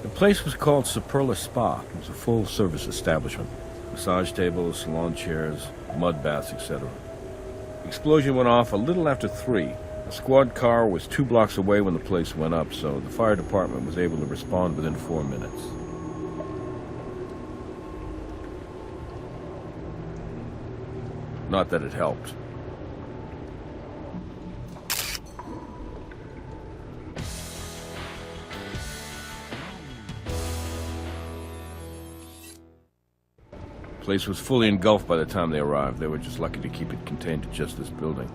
The place was called Superla Spa. It was a full-service establishment. Massage tables, salon chairs, mud baths, etc. The explosion went off a little after 3. A squad car was 2 blocks away when the place went up, so the fire department was able to respond within 4 minutes. Not that it helped. The place was fully engulfed by the time they arrived. They were just lucky to keep it contained to just this building.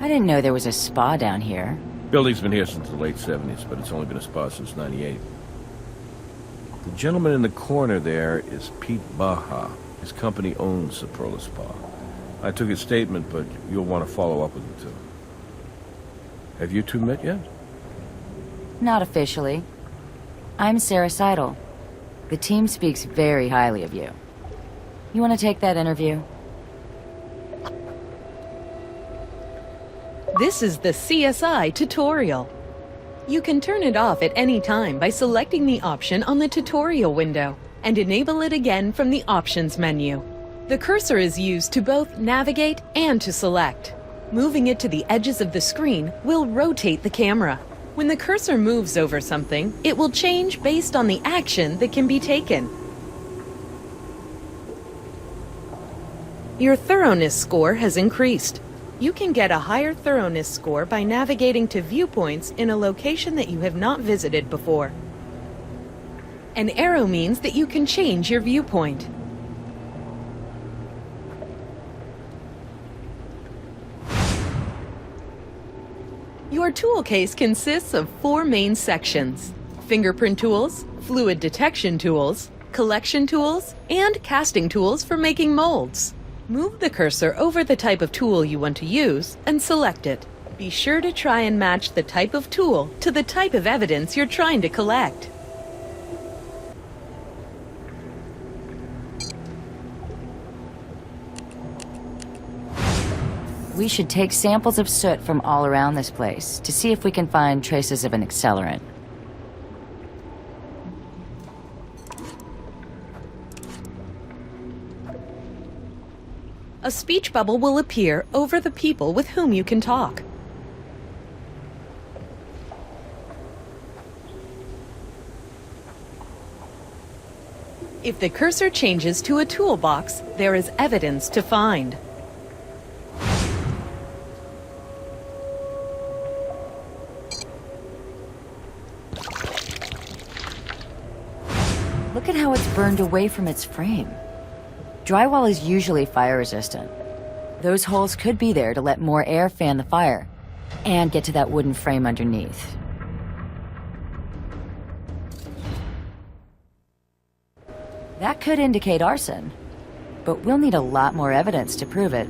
I didn't know there was a spa down here. Building's been here since the late 70s, but it's only been a spa since '98. The gentleman in the corner there is Pete Baja. His company owns Superla Spa. I took his statement, but you'll want to follow up with him, too. Have you two met yet? Not officially. I'm Sarah Seidel. The team speaks very highly of you. You want to take that interview? This is the CSI tutorial. You can turn it off at any time by selecting the option on the tutorial window and enable it again from the options menu. The cursor is used to both navigate and to select. Moving it to the edges of the screen will rotate the camera. When the cursor moves over something, it will change based on the action that can be taken. Your thoroughness score has increased. You can get a higher thoroughness score by navigating to viewpoints in a location that you have not visited before. An arrow means that you can change your viewpoint. Your tool case consists of 4 main sections: fingerprint tools, fluid detection tools, collection tools, and casting tools for making molds. Move the cursor over the type of tool you want to use and select it. Be sure to try and match the type of tool to the type of evidence you're trying to collect. We should take samples of soot from all around this place to see if we can find traces of an accelerant. A speech bubble will appear over the people with whom you can talk. If the cursor changes to a toolbox, there is evidence to find. Look at how it's burned away from its frame. Drywall is usually fire resistant. Those holes could be there to let more air fan the fire and get to that wooden frame underneath. That could indicate arson, but we'll need a lot more evidence to prove it.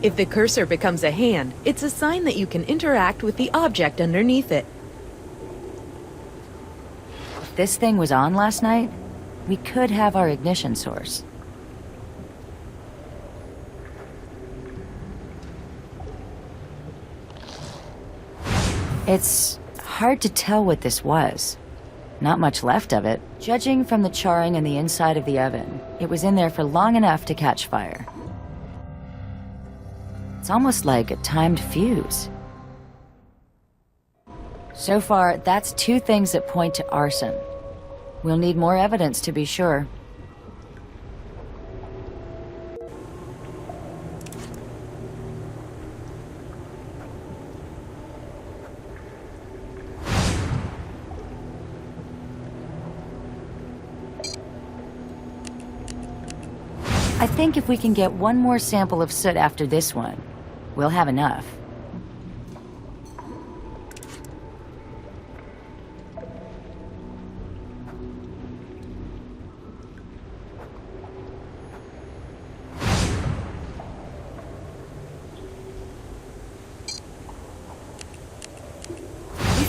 If the cursor becomes a hand, it's a sign that you can interact with the object underneath it. If this thing was on last night, we could have our ignition source. It's hard to tell what this was. Not much left of it. Judging from the charring in the inside of the oven, it was in there for long enough to catch fire. It's almost like a timed fuse. So far, that's 2 things that point to arson. We'll need more evidence to be sure. I think if we can get one more sample of soot after this one, we'll have enough.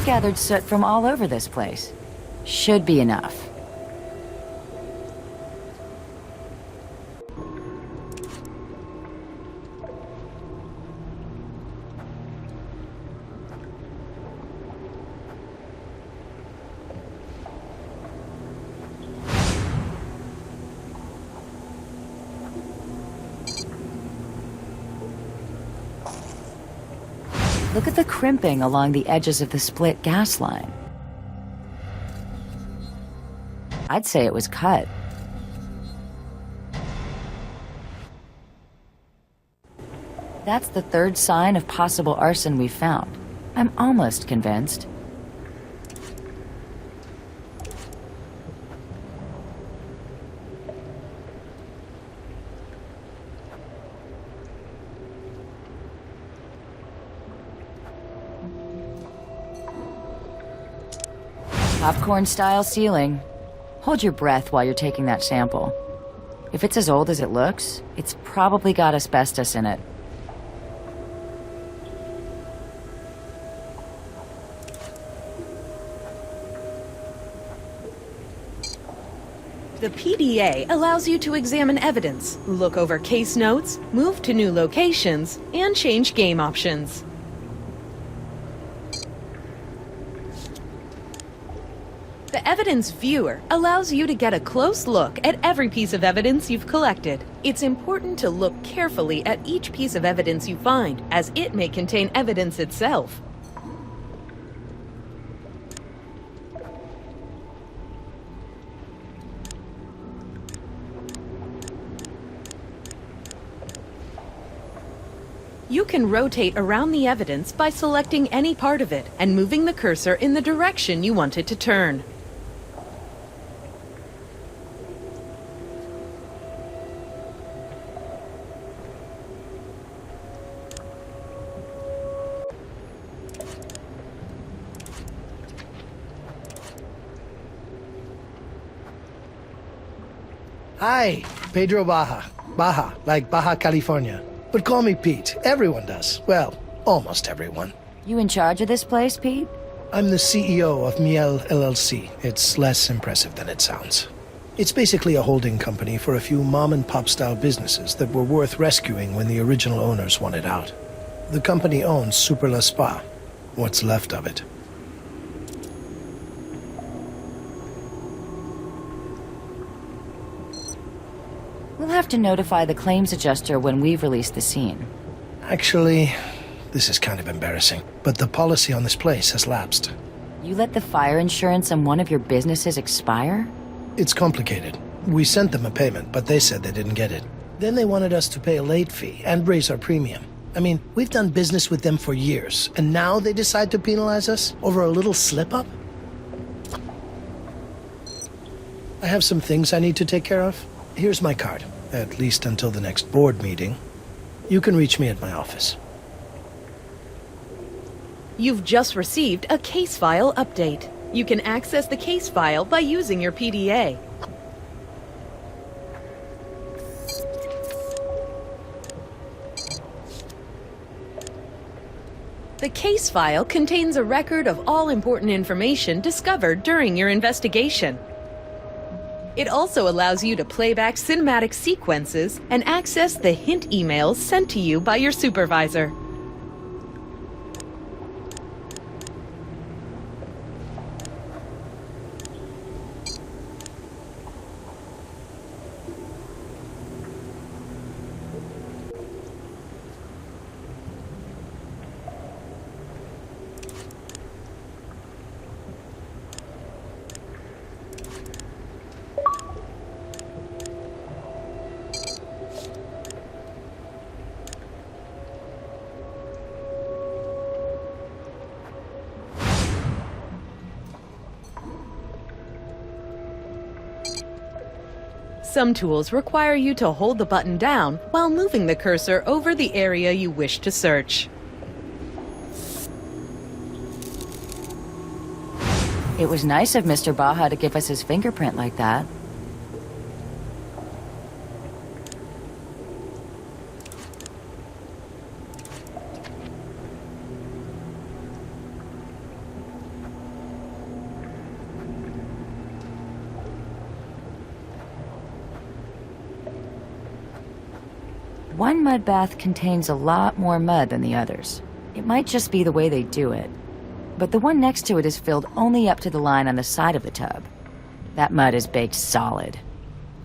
gathered soot from all over this place. Should be enough. Look at the crimping along the edges of the split gas line. I'd say it was cut. That's the third sign of possible arson we've found. I'm almost convinced. Popcorn-style ceiling. Hold your breath while you're taking that sample. If it's as old as it looks, it's probably got asbestos in it. The PDA allows you to examine evidence, look over case notes, move to new locations, and change game options. The Evidence Viewer allows you to get a close look at every piece of evidence you've collected. It's important to look carefully at each piece of evidence you find, as it may contain evidence itself. You can rotate around the evidence by selecting any part of it and moving the cursor in the direction you want it to turn. Hi, Pedro Baja. Baja, like Baja California. But call me Pete. Everyone does. Well, almost everyone. You in charge of this place, Pete? I'm the CEO of Miel LLC. It's less impressive than it sounds. It's basically a holding company for a few mom-and-pop style businesses that were worth rescuing when the original owners wanted out. The company owns Super La Spa, what's left of it. We'll have to notify the claims adjuster when we've released the scene. Actually, this is kind of embarrassing, but the policy on this place has lapsed. You let the fire insurance on one of your businesses expire? It's complicated. We sent them a payment, but they said they didn't get it. Then they wanted us to pay a late fee and raise our premium. I mean, we've done business with them for years, and now they decide to penalize us over a little slip-up? I have some things I need to take care of. Here's my card, at least until the next board meeting. You can reach me at my office. You've just received a case file update. You can access the case file by using your PDA. The case file contains a record of all important information discovered during your investigation. It also allows you to play back cinematic sequences and access the hint emails sent to you by your supervisor. Some tools require you to hold the button down while moving the cursor over the area you wish to search. It was nice of Mr. Baja to give us his fingerprint like that. One mud bath contains a lot more mud than the others. It might just be the way they do it. But the one next to it is filled only up to the line on the side of the tub. That mud is baked solid.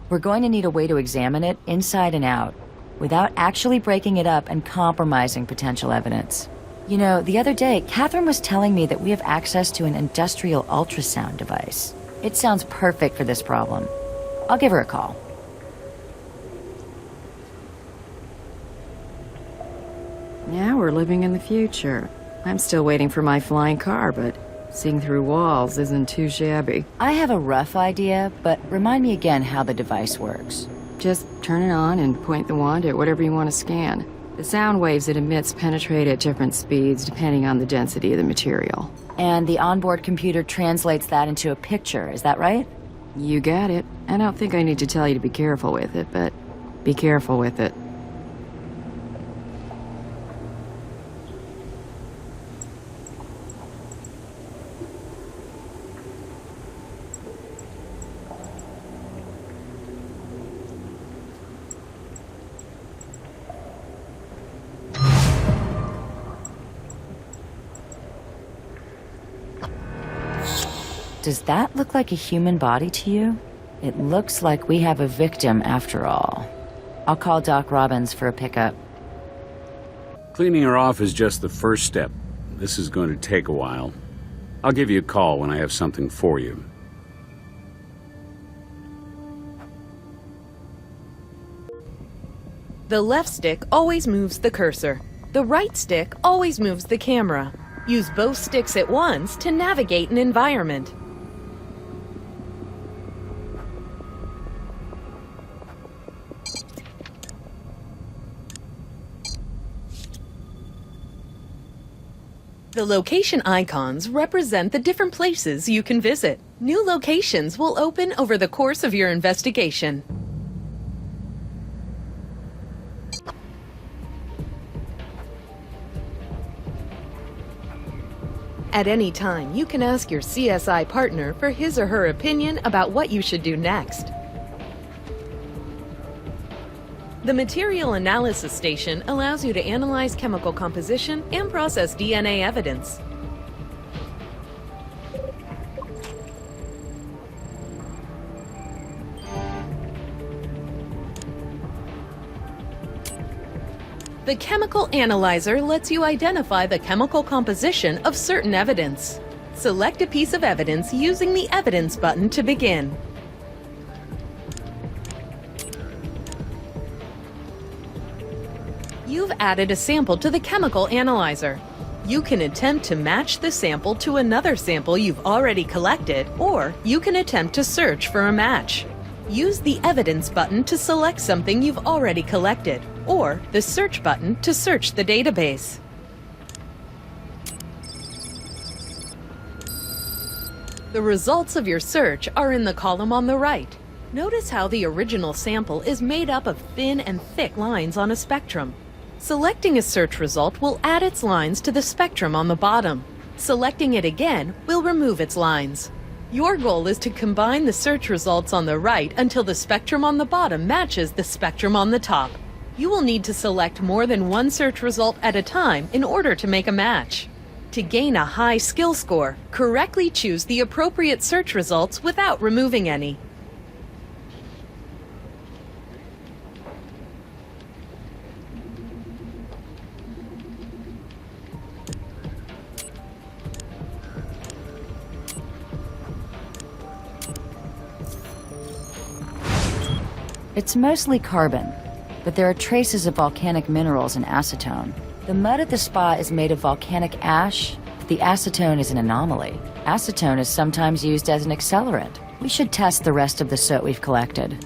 We're going to need a way to examine it inside and out, without actually breaking it up and compromising potential evidence. You know, the other day, Catherine was telling me that we have access to an industrial ultrasound device. It sounds perfect for this problem. I'll give her a call. Yeah, we're living in the future. I'm still waiting for my flying car, but seeing through walls isn't too shabby. I have a rough idea, but remind me again how the device works. Just turn it on and point the wand at whatever you want to scan. The sound waves it emits penetrate at different speeds depending on the density of the material. And the onboard computer translates that into a picture, is that right? You got it. I don't think I need to tell you to be careful with it, but be careful with it. Does that look like a human body to you? It looks like we have a victim after all. I'll call Doc Robbins for a pickup. Cleaning her off is just the first step. This is going to take a while. I'll give you a call when I have something for you. The left stick always moves the cursor. The right stick always moves the camera. Use both sticks at once to navigate an environment. The location icons represent the different places you can visit. New locations will open over the course of your investigation. At any time, you can ask your CSI partner for his or her opinion about what you should do next. The Material Analysis Station allows you to analyze chemical composition and process DNA evidence. The Chemical Analyzer lets you identify the chemical composition of certain evidence. Select a piece of evidence using the Evidence button to begin. You've added a sample to the Chemical Analyzer. You can attempt to match the sample to another sample you've already collected, or you can attempt to search for a match. Use the Evidence button to select something you've already collected, or the Search button to search the database. The results of your search are in the column on the right. Notice how the original sample is made up of thin and thick lines on a spectrum. Selecting a search result will add its lines to the spectrum on the bottom. Selecting it again will remove its lines. Your goal is to combine the search results on the right until the spectrum on the bottom matches the spectrum on the top. You will need to select more than one search result at a time in order to make a match. To gain a high skill score, correctly choose the appropriate search results without removing any. It's mostly carbon, but there are traces of volcanic minerals and acetone. The mud at the spa is made of volcanic ash, but the acetone is an anomaly. Acetone is sometimes used as an accelerant. We should test the rest of the soot we've collected.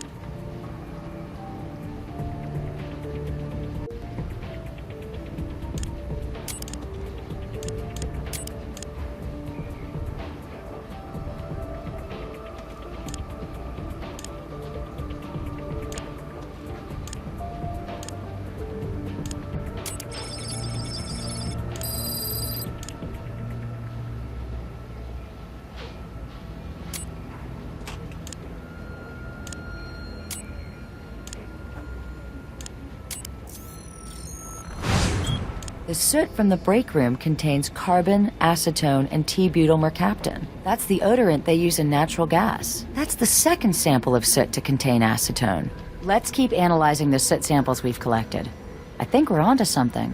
The soot from the break room contains carbon, acetone, and T-butyl mercaptan. That's the odorant they use in natural gas. That's the second sample of soot to contain acetone. Let's keep analyzing the soot samples we've collected. I think we're onto something.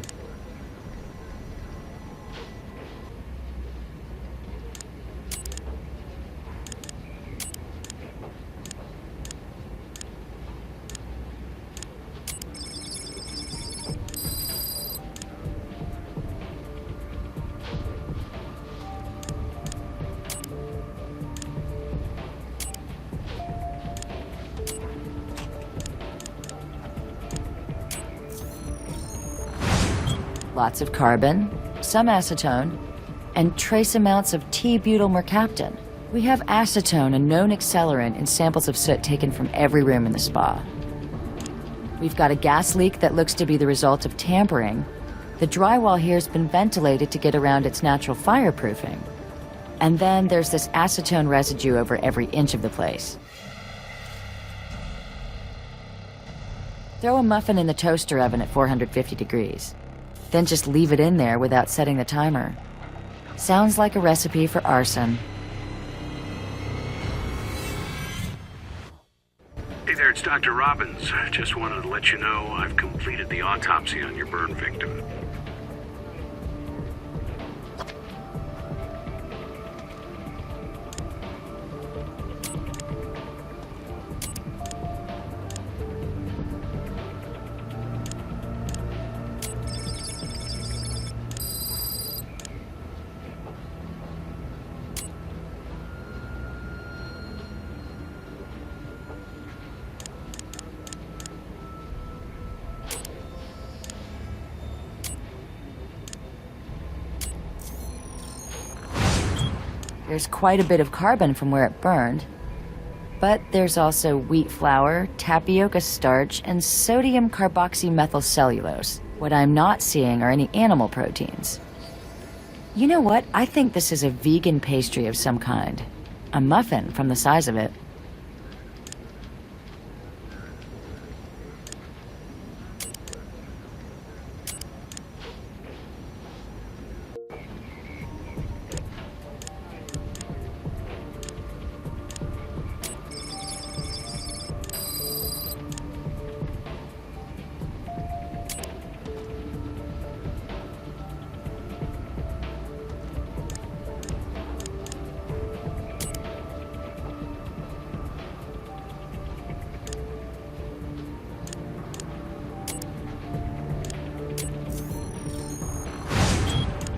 Lots of carbon, some acetone, and trace amounts of T-butyl mercaptan. We have acetone, a known accelerant, in samples of soot taken from every room in the spa. We've got a gas leak that looks to be the result of tampering. The drywall here's been ventilated to get around its natural fireproofing. And then there's this acetone residue over every inch of the place. Throw a muffin in the toaster oven at 450 degrees. Then just leave it in there without setting the timer. Sounds like a recipe for arson. Hey there, it's Dr. Robbins. Just wanted to let you know I've completed the autopsy on your burn victim. There's quite a bit of carbon from where it burned. But there's also wheat flour, tapioca starch, and sodium carboxymethylcellulose. What I'm not seeing are any animal proteins. You know what? I think this is a vegan pastry of some kind. A muffin from the size of it.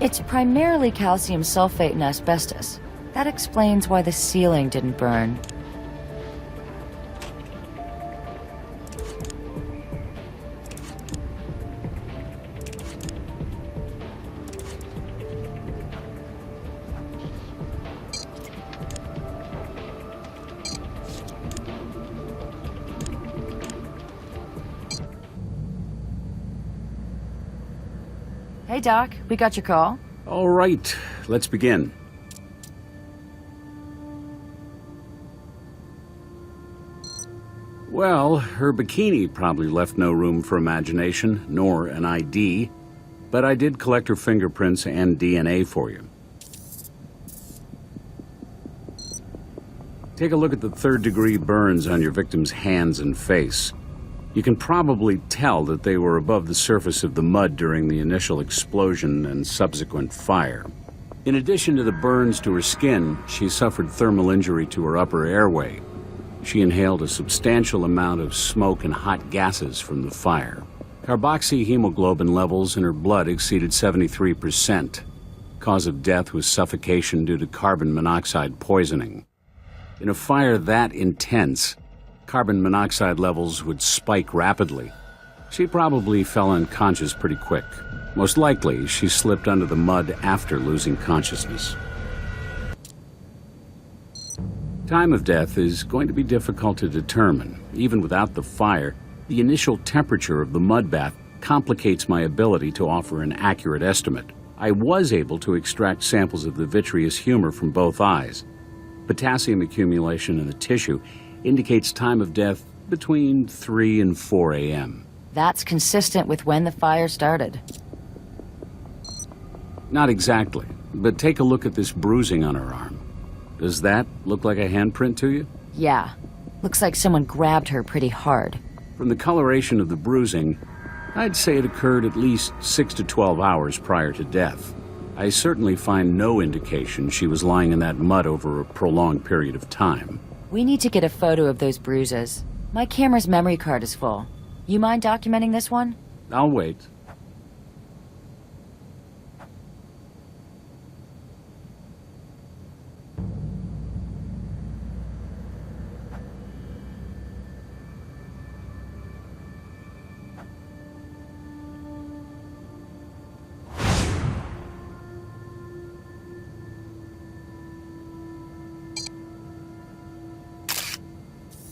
It's primarily calcium sulfate and asbestos. That explains why the ceiling didn't burn. Hey, Doc, we got your call. All right, let's begin. Well, her bikini probably left no room for imagination, nor an ID, but I did collect her fingerprints and DNA for you. Take a look at the third-degree burns on your victim's hands and face. You can probably tell that they were above the surface of the mud during the initial explosion and subsequent fire. In addition to the burns to her skin, she suffered thermal injury to her upper airway. She inhaled a substantial amount of smoke and hot gases from the fire. Carboxyhemoglobin levels in her blood exceeded 73%. Cause of death was suffocation due to carbon monoxide poisoning. In a fire that intense, carbon monoxide levels would spike rapidly. She probably fell unconscious pretty quick. Most likely, she slipped under the mud after losing consciousness. Time of death is going to be difficult to determine. Even without the fire, the initial temperature of the mud bath complicates my ability to offer an accurate estimate. I was able to extract samples of the vitreous humor from both eyes. Potassium accumulation in the tissue indicates time of death between 3 and 4 a.m. That's consistent with when the fire started. Not exactly, but take a look at this bruising on her arm. Does that look like a handprint to you? Yeah. Looks like someone grabbed her pretty hard. From the coloration of the bruising, I'd say it occurred at least 6 to 12 hours prior to death. I certainly find no indication she was lying in that mud over a prolonged period of time. We need to get a photo of those bruises. My camera's memory card is full. You mind documenting this one? I'll wait.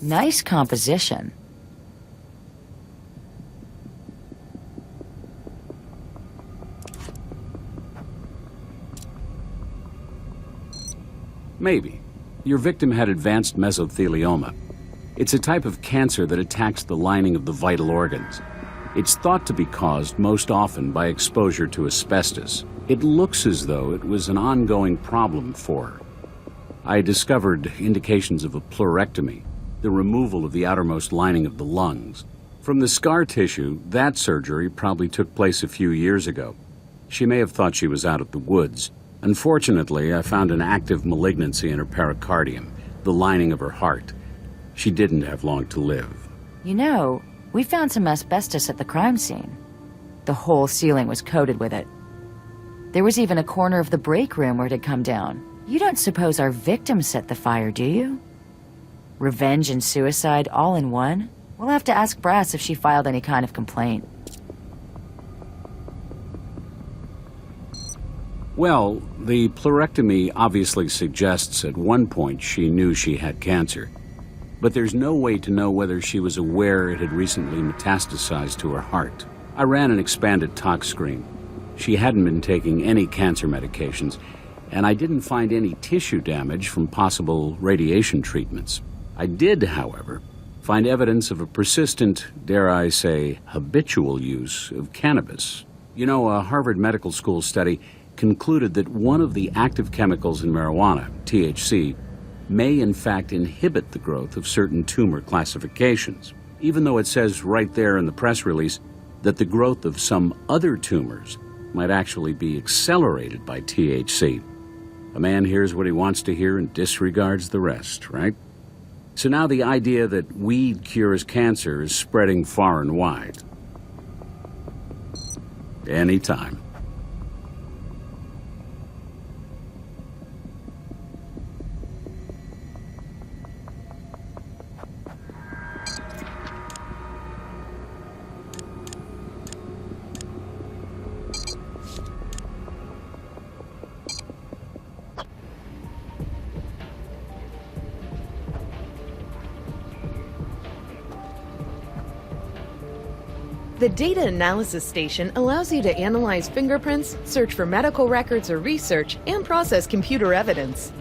Nice composition. Maybe. Your victim had advanced mesothelioma. It's a type of cancer that attacks the lining of the vital organs. It's thought to be caused most often by exposure to asbestos. It looks as though it was an ongoing problem for her. I discovered indications of a pleurectomy, the removal of the outermost lining of the lungs. From the scar tissue, that surgery probably took place a few years ago. She may have thought she was out of the woods. Unfortunately, I found an active malignancy in her pericardium, the lining of her heart. She didn't have long to live. You know, we found some asbestos at the crime scene. The whole ceiling was coated with it. There was even a corner of the break room where it had come down. You don't suppose our victim set the fire, do you? Revenge and suicide all in one? We'll have to ask Brass if she filed any kind of complaint. Well, the pleurectomy obviously suggests at one point she knew she had cancer. But there's no way to know whether she was aware it had recently metastasized to her heart. I ran an expanded tox screen. She hadn't been taking any cancer medications, and I didn't find any tissue damage from possible radiation treatments. I did, however, find evidence of a persistent, dare I say, habitual use of cannabis. You know, a Harvard Medical School study concluded that one of the active chemicals in marijuana, THC, may in fact inhibit the growth of certain tumor classifications, even though it says right there in the press release that the growth of some other tumors might actually be accelerated by THC. A man hears what he wants to hear and disregards the rest, right? So now the idea that weed cures cancer is spreading far and wide. Anytime. The Data Analysis Station allows you to analyze fingerprints, search for medical records or research, and process computer evidence.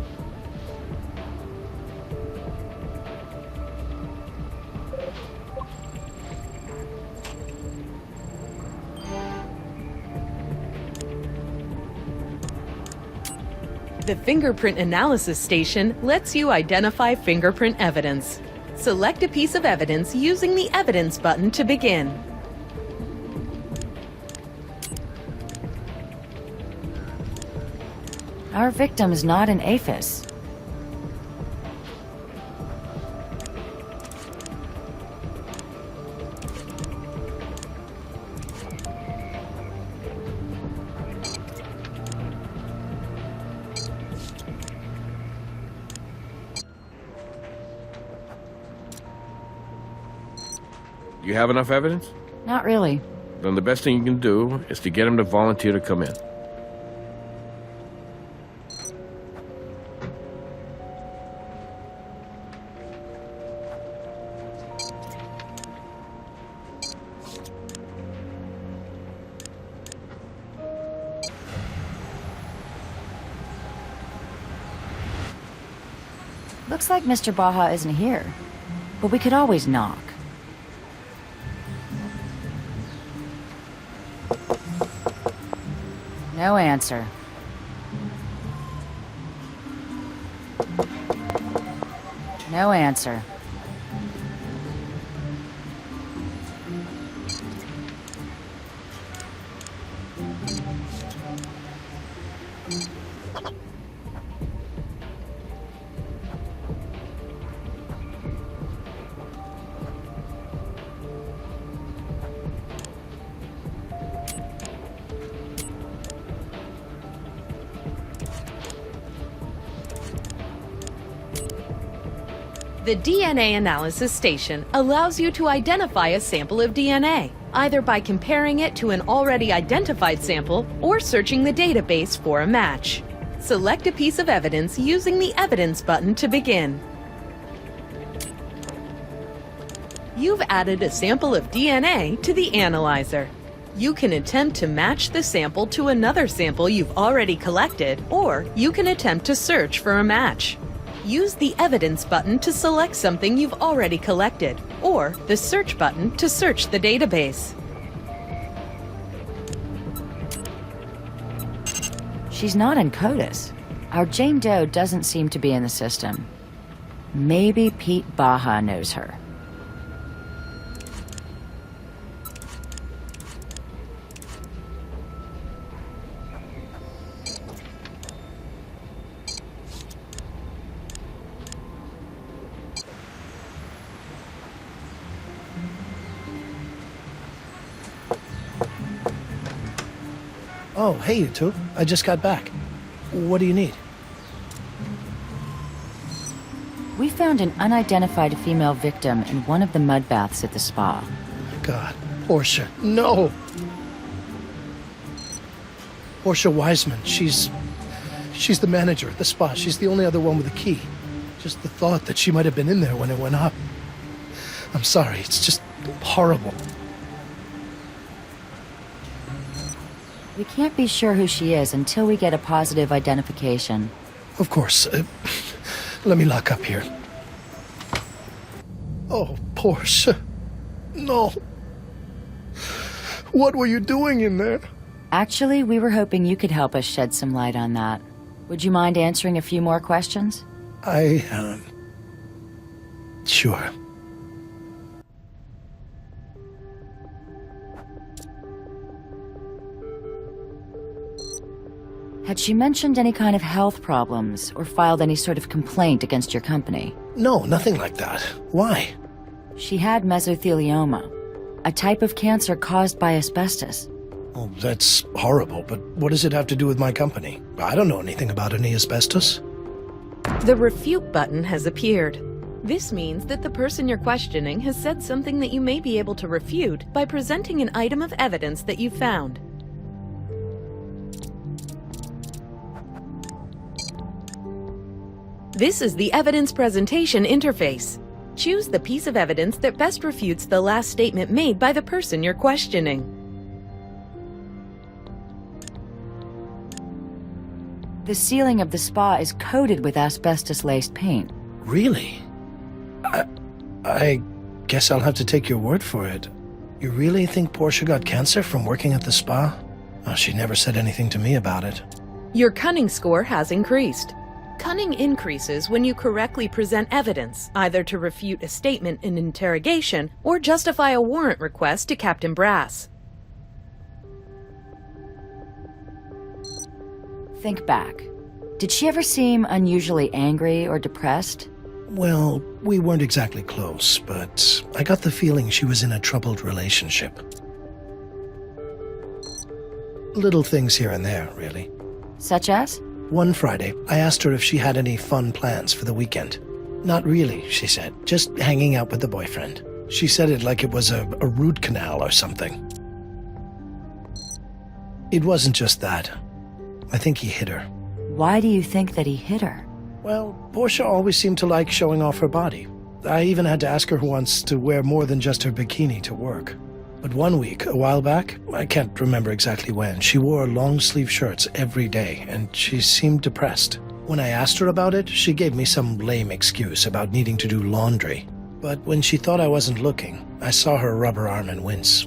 The Fingerprint Analysis Station lets you identify fingerprint evidence. Select a piece of evidence using the Evidence button to begin. Our victim's not an aphis. You have enough evidence? Not really. Then the best thing you can do is to get him to volunteer to come in. Looks like Mr. Baja isn't here, but we could always knock. No answer. No answer. The DNA analysis station allows you to identify a sample of DNA, either by comparing it to an already identified sample or searching the database for a match. Select a piece of evidence using the Evidence button to begin. You've added a sample of DNA to the analyzer. You can attempt to match the sample to another sample you've already collected, or you can attempt to search for a match. Use the Evidence button to select something you've already collected, or the Search button to search the database. She's not in CODIS. Our Jane Doe doesn't seem to be in the system. Maybe Pete Baja knows her. Oh, hey, you two. I just got back. What do you need? We found an unidentified female victim in one of the mud baths at the spa. God, Portia, no! Portia Wiseman, she's the manager at the spa. She's the only other one with a key. Just the thought that she might have been in there when it went up. I'm sorry, it's just horrible. We can't be sure who she is until we get a positive identification. Of course. Let me lock up here. Oh, Portia. No. What were you doing in there? Actually, we were hoping you could help us shed some light on that. Would you mind answering a few more questions? Sure. Had she mentioned any kind of health problems or filed any sort of complaint against your company? No, nothing like that. Why? She had mesothelioma, a type of cancer caused by asbestos. Oh, that's horrible, but what does it have to do with my company? I don't know anything about any asbestos. The Refute button has appeared. This means that the person you're questioning has said something that you may be able to refute by presenting an item of evidence that you found. This is the Evidence Presentation interface. Choose the piece of evidence that best refutes the last statement made by the person you're questioning. The ceiling of the spa is coated with asbestos-laced paint. Really? I guess I'll have to take your word for it. You really think Portia got cancer from working at the spa? Oh, she never said anything to me about it. Your cunning score has increased. Cunning increases when you correctly present evidence, either to refute a statement in interrogation or justify a warrant request to Captain Brass. Think back. Did she ever seem unusually angry or depressed? Well, we weren't exactly close, but I got the feeling she was in a troubled relationship. Little things here and there, really. Such as? One Friday, I asked her if she had any fun plans for the weekend. Not really, she said. Just hanging out with the boyfriend. She said it like it was a root canal or something. It wasn't just that. I think he hit her. Why do you think that he hit her? Well, Portia always seemed to like showing off her body. I even had to ask her once to wear more than just her bikini to work. But one week, a while back, I can't remember exactly when, she wore long-sleeve shirts every day, and she seemed depressed. When I asked her about it, she gave me some lame excuse about needing to do laundry. But when she thought I wasn't looking, I saw her rub her arm and wince.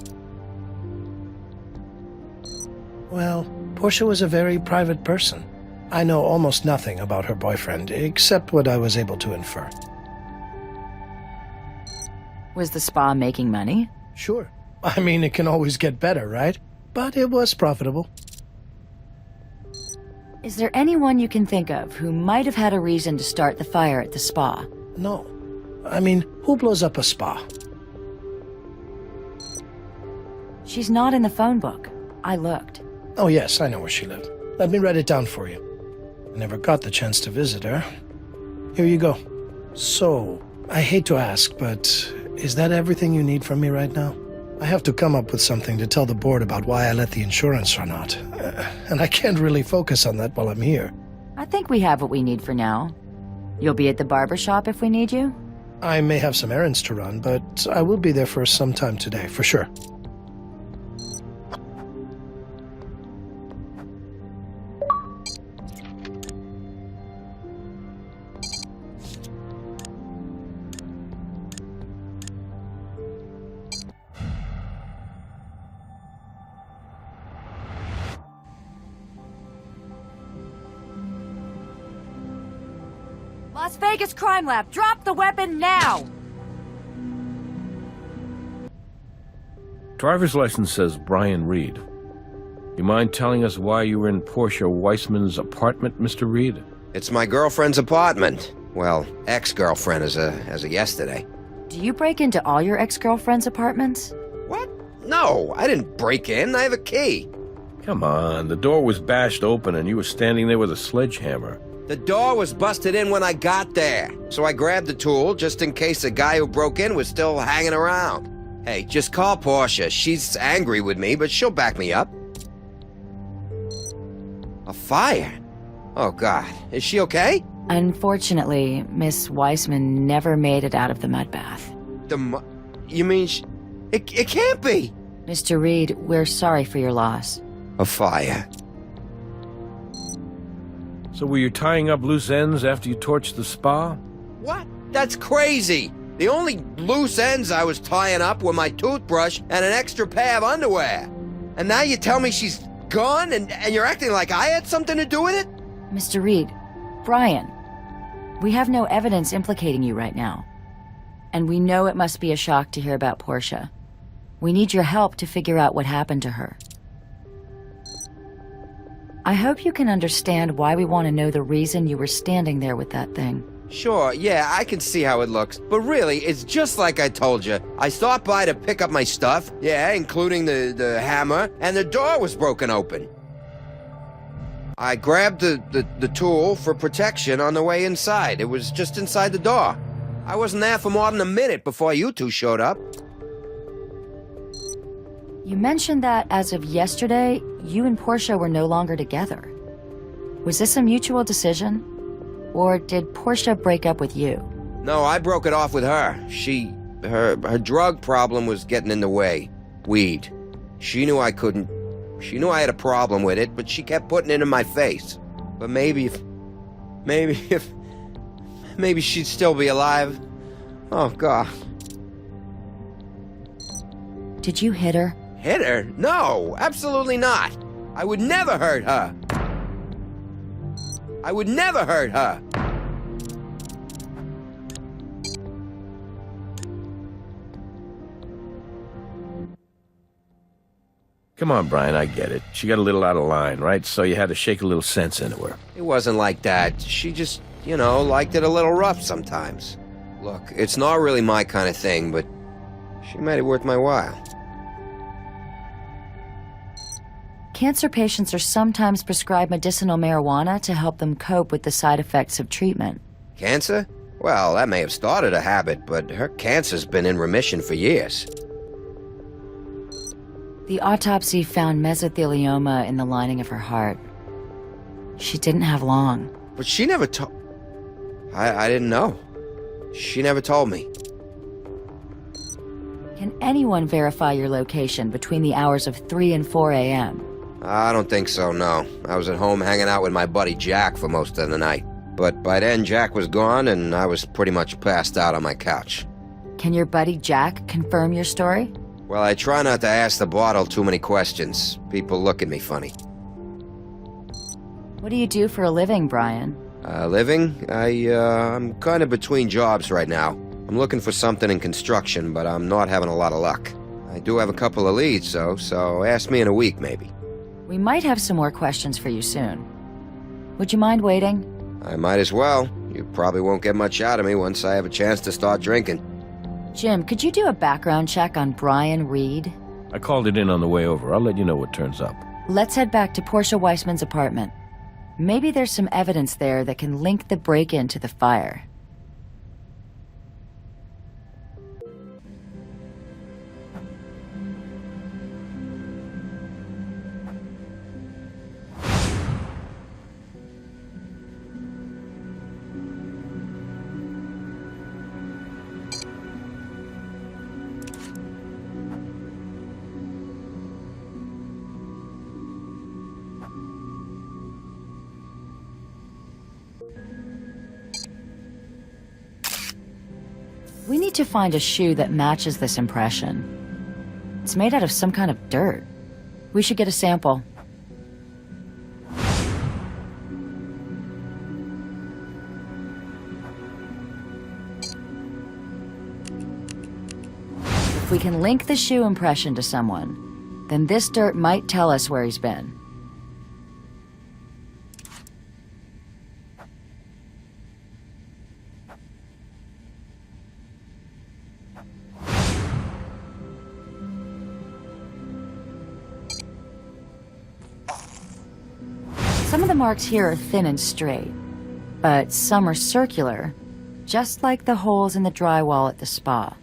Well, Portia was a very private person. I know almost nothing about her boyfriend, except what I was able to infer. Was the spa making money? Sure. I mean, it can always get better, right? But it was profitable. Is there anyone you can think of who might have had a reason to start the fire at the spa? No. I mean, who blows up a spa? She's not in the phone book. I looked. Oh yes, I know where she lived. Let me write it down for you. I never got the chance to visit her. Here you go. So, I hate to ask, but is that everything you need from me right now? I have to come up with something to tell the board about why I let the insurance run out. And I can't really focus on that while I'm here. I think we have what we need for now. You'll be at the barber shop if we need you? I may have some errands to run, but I will be there for some time today, for sure. Las Vegas Crime Lab, drop the weapon now! Driver's license says Brian Reed. You mind telling us why you were in Portia Weissman's apartment, Mr. Reed? It's my girlfriend's apartment. Well, ex-girlfriend as of yesterday. Do you break into all your ex-girlfriends' apartments? What? No, I didn't break in. I have a key. Come on, the door was bashed open and you were standing there with a sledgehammer. The door was busted in when I got there, so I grabbed the tool just in case the guy who broke in was still hanging around. Hey, just call Portia. She's angry with me, but she'll back me up. A fire? Oh, God. Is she okay? Unfortunately, Miss Weissman never made it out of the mud bath. You mean It can't be! Mr. Reed, we're sorry for your loss. A fire. So were you tying up loose ends after you torched the spa? What? That's crazy! The only loose ends I was tying up were my toothbrush and an extra pair of underwear. And now you tell me she's gone and you're acting like I had something to do with it? Mr. Reed, Brian, we have no evidence implicating you right now. And we know it must be a shock to hear about Portia. We need your help to figure out what happened to her. I hope you can understand why we want to know the reason you were standing there with that thing. Sure, yeah, I can see how it looks. But really, it's just like I told you. I stopped by to pick up my stuff, yeah, including the hammer, and the door was broken open. I grabbed the tool for protection on the way inside. It was just inside the door. I wasn't there for more than a minute before you two showed up. You mentioned that as of yesterday, you and Portia were no longer together. Was this a mutual decision? Or did Portia break up with you? No, I broke it off with her. Her drug problem was getting in the way. Weed. She knew I couldn't. She knew I had a problem with it, but she kept putting it in my face. But maybe she'd still be alive. Oh, God. Did you hit her? Hit her? No, absolutely not. I would never hurt her. I would never hurt her. Come on, Brian, I get it. She got a little out of line, right? So you had to shake a little sense into her. It wasn't like that. She just, liked it a little rough sometimes. Look, it's not really my kind of thing, but she made it worth my while. Cancer patients are sometimes prescribed medicinal marijuana to help them cope with the side effects of treatment. Cancer? Well, that may have started a habit, but her cancer's been in remission for years. The autopsy found mesothelioma in the lining of her heart. She didn't have long. But she never told... I didn't know. She never told me. Can anyone verify your location between the hours of 3 and 4 a.m.? I don't think so, no. I was at home hanging out with my buddy Jack for most of the night. But by then, Jack was gone, and I was pretty much passed out on my couch. Can your buddy Jack confirm your story? Well, I try not to ask the bottle too many questions. People look at me funny. What do you do for a living, Brian? Living? I'm kind of between jobs right now. I'm looking for something in construction, but I'm not having a lot of luck. I do have a couple of leads, though, so ask me in a week, maybe. We might have some more questions for you soon. Would you mind waiting? I might as well. You probably won't get much out of me once I have a chance to start drinking. Jim, could you do a background check on Brian Reed? I called it in on the way over. I'll let you know what turns up. Let's head back to Portia Weissman's apartment. Maybe there's some evidence there that can link the break-in to the fire. We need to find a shoe that matches this impression. It's made out of some kind of dirt. We should get a sample. If we can link the shoe impression to someone, then this dirt might tell us where he's been. Some of the marks here are thin and straight, but some are circular, just like the holes in the drywall at the spa.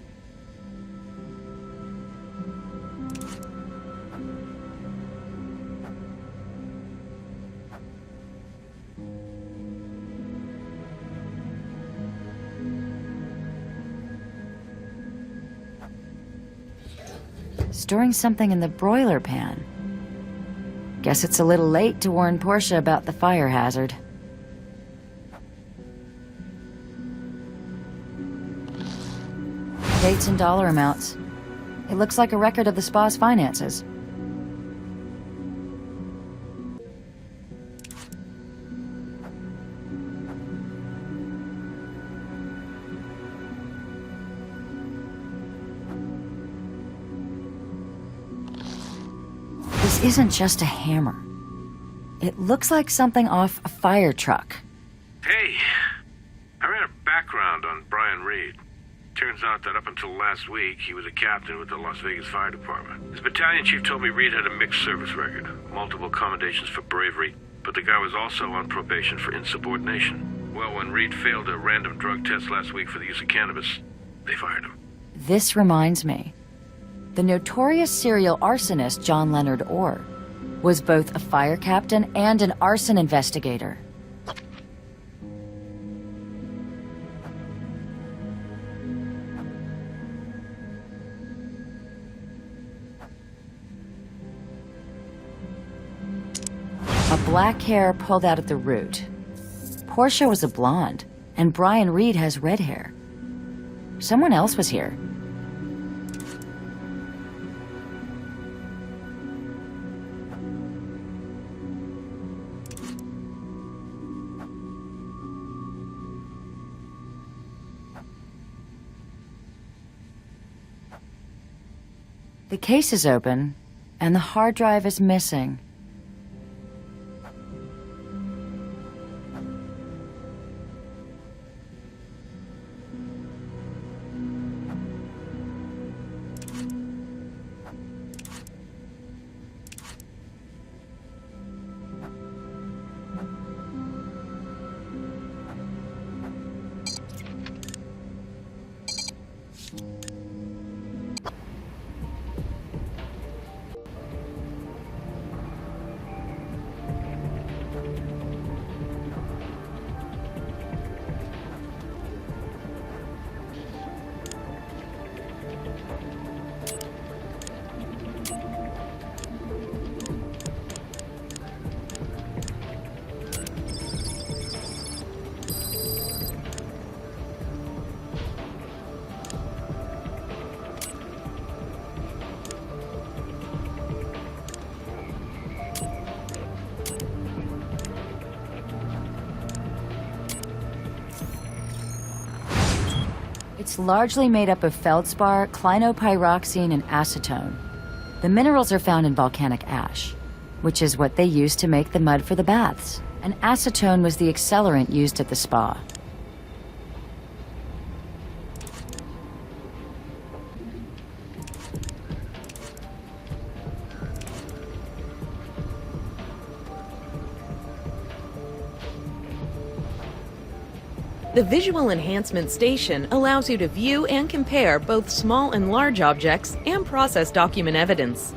Storing something in the broiler pan. Guess it's a little late to warn Portia about the fire hazard. Dates and dollar amounts. It looks like a record of the spa's finances. This isn't just a hammer. It looks like something off a fire truck. Hey, I ran a background on Brian Reed. Turns out that up until last week, he was a captain with the Las Vegas Fire Department. His battalion chief told me Reed had a mixed service record, multiple commendations for bravery, but the guy was also on probation for insubordination. Well, when Reed failed a random drug test last week for the use of cannabis, they fired him. This reminds me. The notorious serial arsonist John Leonard Orr was both a fire captain and an arson investigator. A black hair pulled out at the root. Portia was a blonde, and Brian Reed has red hair. Someone else was here. The case is open, and the hard drive is missing. It's largely made up of feldspar, clinopyroxene, and acetone. The minerals are found in volcanic ash, which is what they used to make the mud for the baths. And acetone was the accelerant used at the spa. The Visual Enhancement Station allows you to view and compare both small and large objects and process document evidence.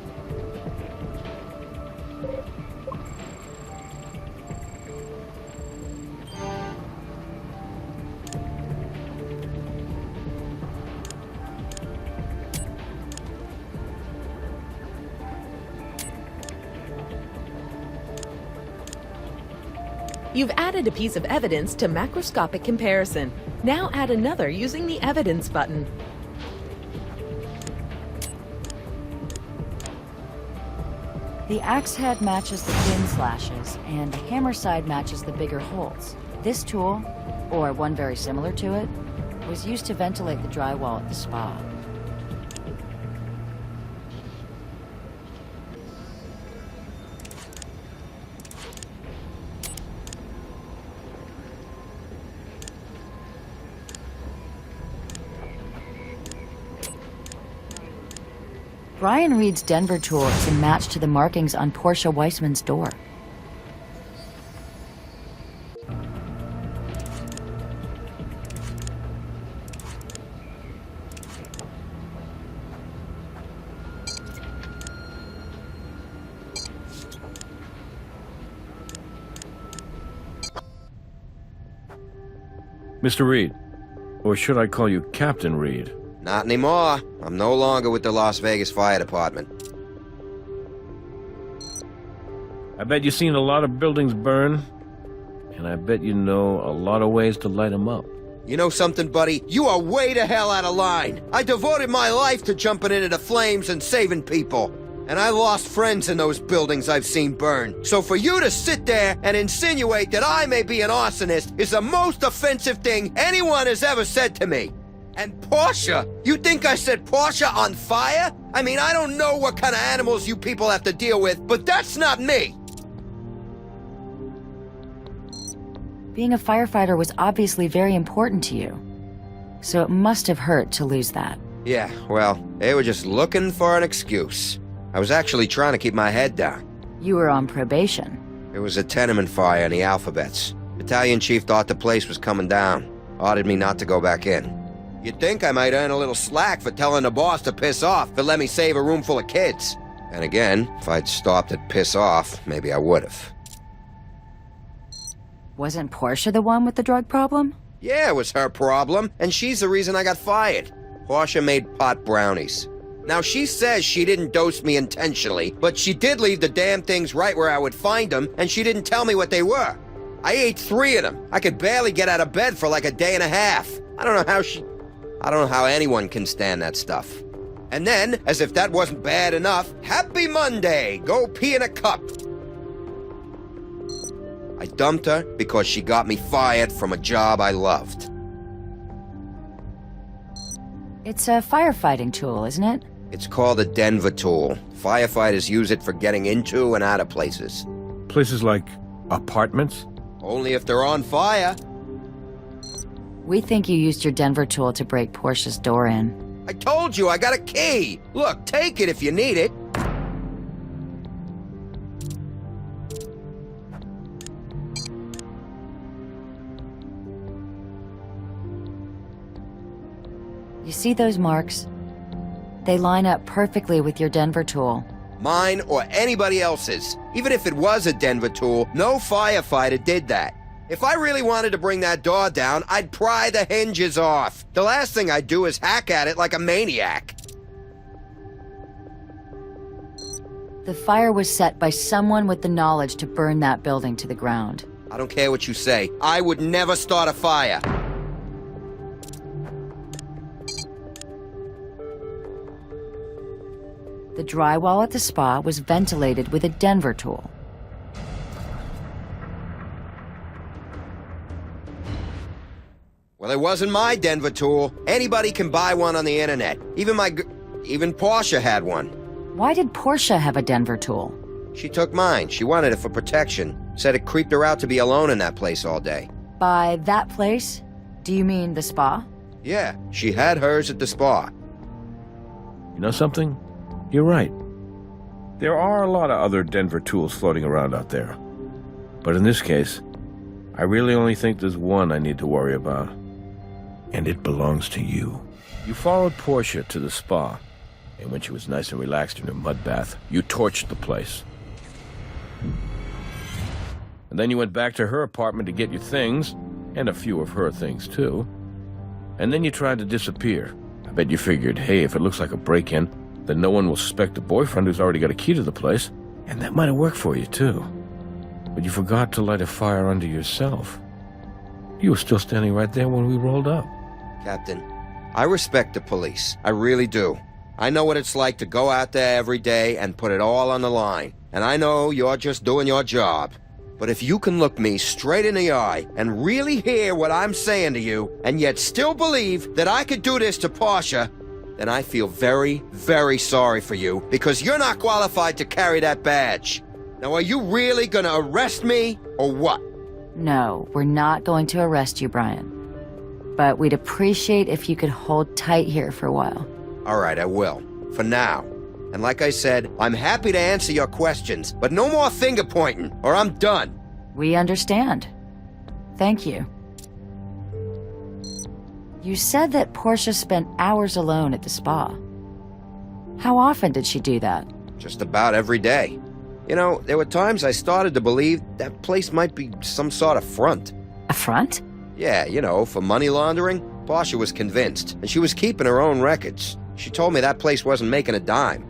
You've added a piece of evidence to macroscopic comparison. Now add another using the Evidence button. The axe head matches the thin slashes, and the hammer side matches the bigger holes. This tool, or one very similar to it, was used to ventilate the drywall at the spa. Brian Reed's Denver tool is a match to the markings on Portia Weissman's door. Mr. Reed, or should I call you Captain Reed? Not anymore. I'm no longer with the Las Vegas Fire Department. I bet you've seen a lot of buildings burn, and I bet you know a lot of ways to light them up. You know something, buddy? You are way the hell out of line. I devoted my life to jumping into the flames and saving people. And I lost friends in those buildings I've seen burn. So for you to sit there and insinuate that I may be an arsonist is the most offensive thing anyone has ever said to me. And Portia? You think I set Portia on fire? I mean, I don't know what kind of animals you people have to deal with, but that's not me. Being a firefighter was obviously very important to you, so it must have hurt to lose that. Yeah, well, they were just looking for an excuse. I was actually trying to keep my head down. You were on probation. It was a tenement fire in the Alphabets. Battalion chief thought the place was coming down. Ordered me not to go back in. You'd think I might earn a little slack for telling the boss to piss off, but let me save a room full of kids. And again, if I'd stopped at piss off, maybe I would've. Wasn't Portia the one with the drug problem? Yeah, it was her problem, and she's the reason I got fired. Portia made pot brownies. Now, she says she didn't dose me intentionally, but she did leave the damn things right where I would find them, and she didn't tell me what they were. I ate 3 of them. I could barely get out of bed for like a day and a half. I don't know how anyone can stand that stuff. And then, as if that wasn't bad enough, Happy Monday! Go pee in a cup! I dumped her because she got me fired from a job I loved. It's a firefighting tool, isn't it? It's called a Denver tool. Firefighters use it for getting into and out of places. Places like apartments? Only if they're on fire. We think you used your Denver tool to break Portia's door in. I told you I got a key! Look, take it if you need it. You see those marks? They line up perfectly with your Denver tool. Mine or anybody else's. Even if it was a Denver tool, no firefighter did that. If I really wanted to bring that door down, I'd pry the hinges off. The last thing I'd do is hack at it like a maniac. The fire was set by someone with the knowledge to burn that building to the ground. I don't care what you say. I would never start a fire. The drywall at the spa was ventilated with a Denver tool. Well, it wasn't my Denver tool. Anybody can buy one on the internet. Even Portia had one. Why did Portia have a Denver tool? She took mine. She wanted it for protection. Said it creeped her out to be alone in that place all day. By that place, do you mean the spa? Yeah, she had hers at the spa. You know something? You're right. There are a lot of other Denver tools floating around out there. But in this case, I really only think there's one I need to worry about. And it belongs to you. You followed Portia to the spa, and when she was nice and relaxed in her mud bath, you torched the place. And then you went back to her apartment to get your things, and a few of her things too. And then you tried to disappear. I bet you figured, hey, if it looks like a break-in, then no one will suspect the boyfriend who's already got a key to the place. And that might have worked for you too. But you forgot to light a fire under yourself. You were still standing right there when we rolled up. Captain, I respect the police. I really do. I know what it's like to go out there every day and put it all on the line. And I know you're just doing your job. But if you can look me straight in the eye and really hear what I'm saying to you, and yet still believe that I could do this to Portia, then I feel very, very sorry for you, because you're not qualified to carry that badge. Now, are you really gonna arrest me, or what? No, we're not going to arrest you, Brian. But we'd appreciate if you could hold tight here for a while. All right, I will. For now. And like I said, I'm happy to answer your questions, but no more finger pointing, or I'm done. We understand. Thank you. You said that Portia spent hours alone at the spa. How often did she do that? Just about every day. You know, there were times I started to believe that place might be some sort of front. A front? Yeah, you know, for money laundering. Portia was convinced, and she was keeping her own records. She told me that place wasn't making a dime.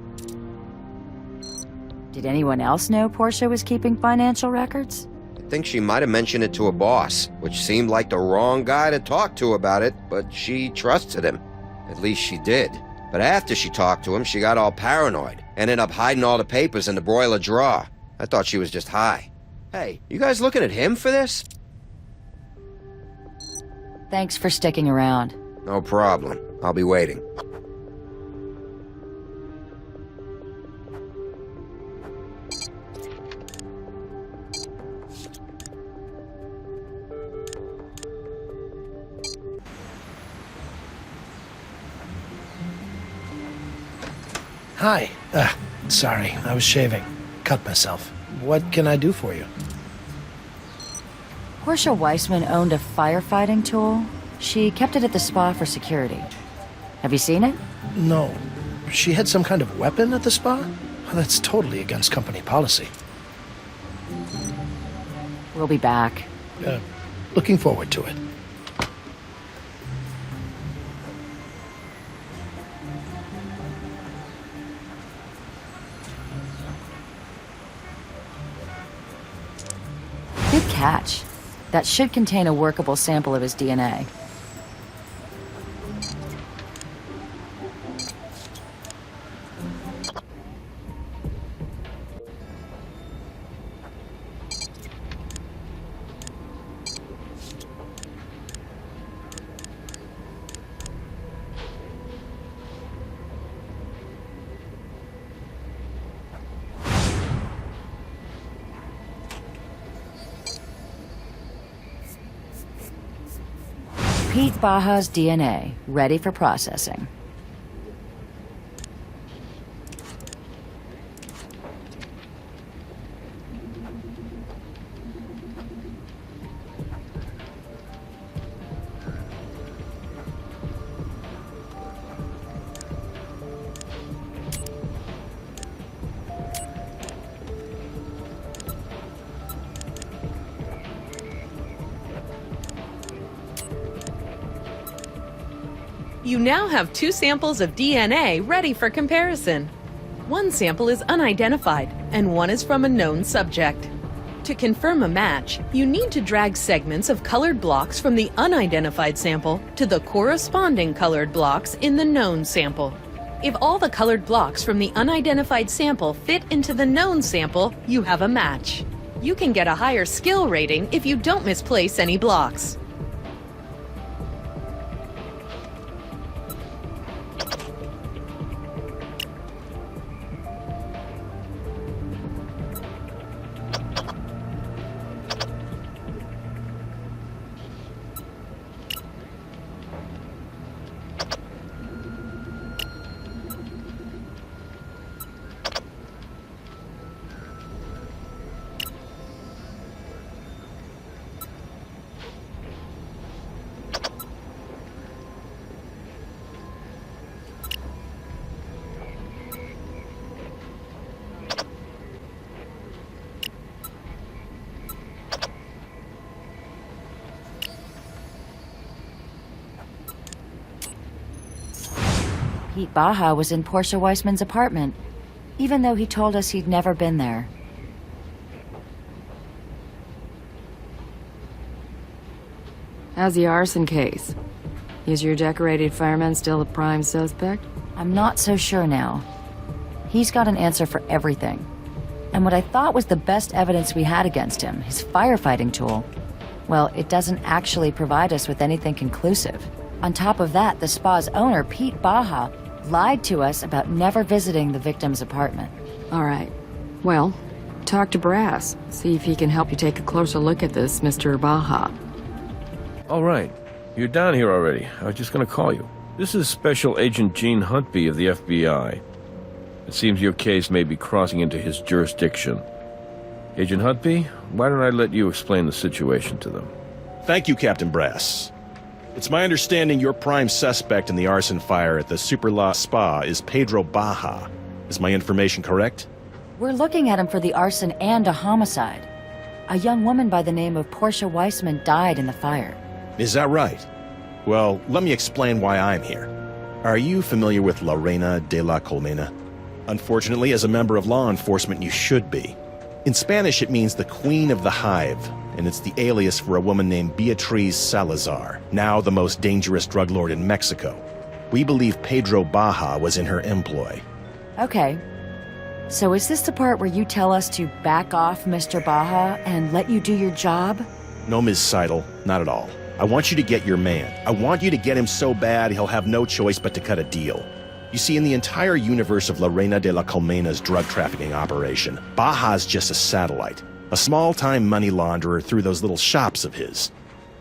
Did anyone else know Portia was keeping financial records? I think she might have mentioned it to a boss, which seemed like the wrong guy to talk to about it, but she trusted him. At least she did. But after she talked to him, she got all paranoid, ended up hiding all the papers in the broiler drawer. I thought she was just high. Hey, you guys looking at him for this? Thanks for sticking around. No problem. I'll be waiting. Hi. Sorry, I was shaving. Cut myself. What can I do for you? Portia Weissman owned a firefighting tool. She kept it at the spa for security. Have you seen it? No. She had some kind of weapon at the spa? Well, that's totally against company policy. We'll be back. Looking forward to it. Good catch. That should contain a workable sample of his DNA. Pete Baja's DNA, ready for processing. You now have 2 samples of DNA ready for comparison. One sample is unidentified, and one is from a known subject. To confirm a match, you need to drag segments of colored blocks from the unidentified sample to the corresponding colored blocks in the known sample. If all the colored blocks from the unidentified sample fit into the known sample, you have a match. You can get a higher skill rating if you don't misplace any blocks. Pete Baja was in Portia Weissman's apartment, even though he told us he'd never been there. How's the arson case? Is your decorated fireman still the prime suspect? I'm not so sure now. He's got an answer for everything. And what I thought was the best evidence we had against him, his firefighting tool, well, it doesn't actually provide us with anything conclusive. On top of that, the spa's owner, Pete Baja, lied to us about never visiting the victim's apartment. All right. Well, talk to Brass. See if he can help you take a closer look at this, Mr. Baja. All right. You're down here already. I was just going to call you. This is Special Agent Gene Huntby of the FBI. It seems your case may be crossing into his jurisdiction. Agent Huntby, why don't I let you explain the situation to them? Thank you, Captain Brass. It's my understanding your prime suspect in the arson fire at the Super La Spa is Pedro Baja. Is my information correct? We're looking at him for the arson and a homicide. A young woman by the name of Portia Weissman died in the fire. Is that right? Well, let me explain why I'm here. Are you familiar with La Reina de la Colmena? Unfortunately, as a member of law enforcement, you should be. In Spanish, it means the Queen of the Hive, and it's the alias for a woman named Beatriz Salazar, now the most dangerous drug lord in Mexico. We believe Pedro Baja was in her employ. Okay. So is this the part where you tell us to back off Mr. Baja and let you do your job? No, Ms. Seidel, not at all. I want you to get your man. I want you to get him so bad he'll have no choice but to cut a deal. You see, in the entire universe of La Reina de la Colmena's drug trafficking operation, Baja's just a satellite, a small-time money launderer through those little shops of his.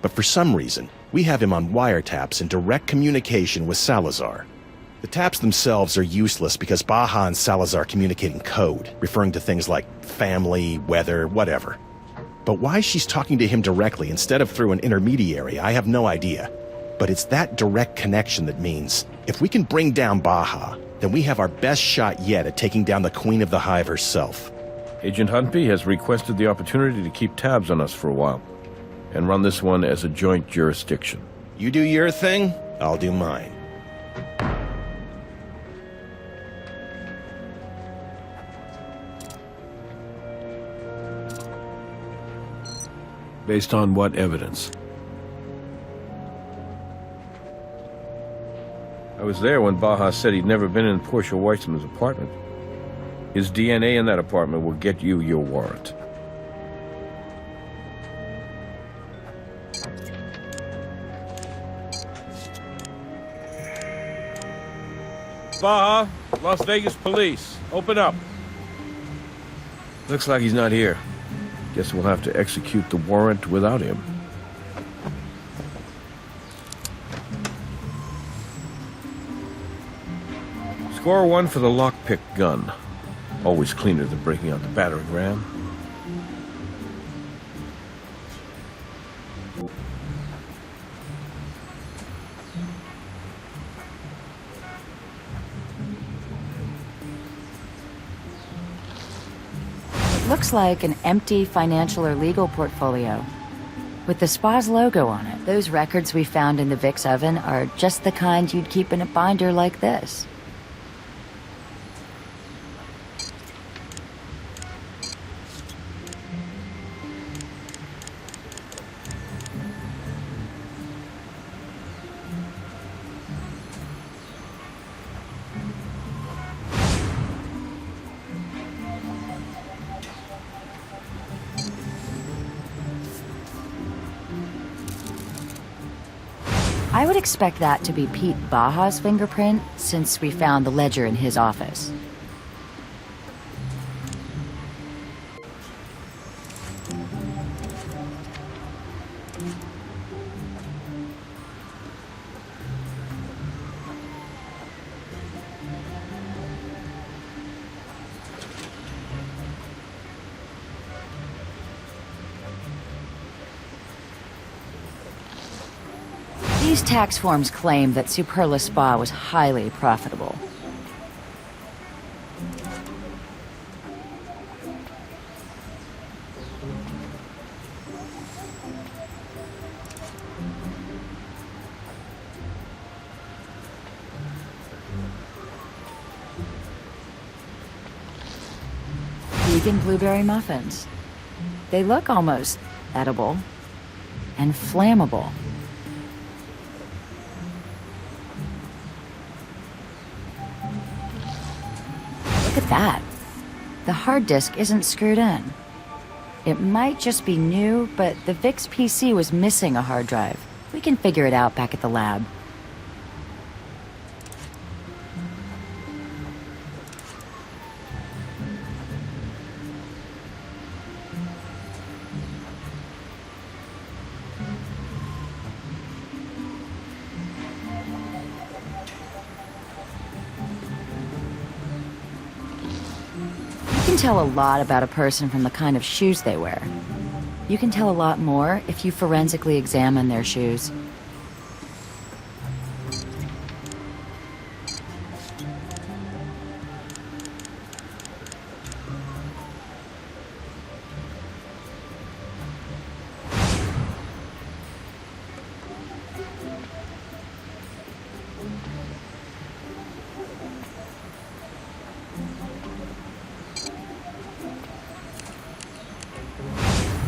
But for some reason, we have him on wiretaps in direct communication with Salazar. The taps themselves are useless because Baja and Salazar communicate in code, referring to things like family, weather, whatever. But why she's talking to him directly instead of through an intermediary, I have no idea. But it's that direct connection that means, if we can bring down Baja, then we have our best shot yet at taking down the Queen of the Hive herself. Agent Huntby has requested the opportunity to keep tabs on us for a while, and run this one as a joint jurisdiction. You do your thing, I'll do mine. Based on what evidence? I was there when Baja said he'd never been in Portia Weissman's apartment. His DNA in that apartment will get you your warrant. Baja, Las Vegas police, open up. Looks like he's not here. Guess we'll have to execute the warrant without him. Score 1 for the lockpick gun. Always cleaner than breaking out the battering ram. Looks like an empty financial or legal portfolio with the spa's logo on it. Those records we found in the Vic's oven are just the kind you'd keep in a binder like this. I would expect that to be Pete Baja's fingerprint, since we found the ledger in his office. These tax forms claim that Superla Spa was highly profitable. vegan blueberry muffins. They look almost edible and flammable. Look at that. The hard disk isn't screwed in. It might just be new, but the VIX PC was missing a hard drive. We can figure it out back at the lab. You can tell a lot about a person from the kind of shoes they wear. You can tell a lot more if you forensically examine their shoes.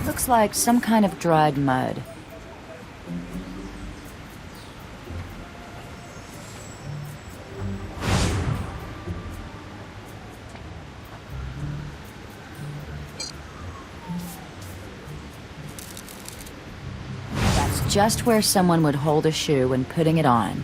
Looks like some kind of dried mud. That's just where someone would hold a shoe when putting it on.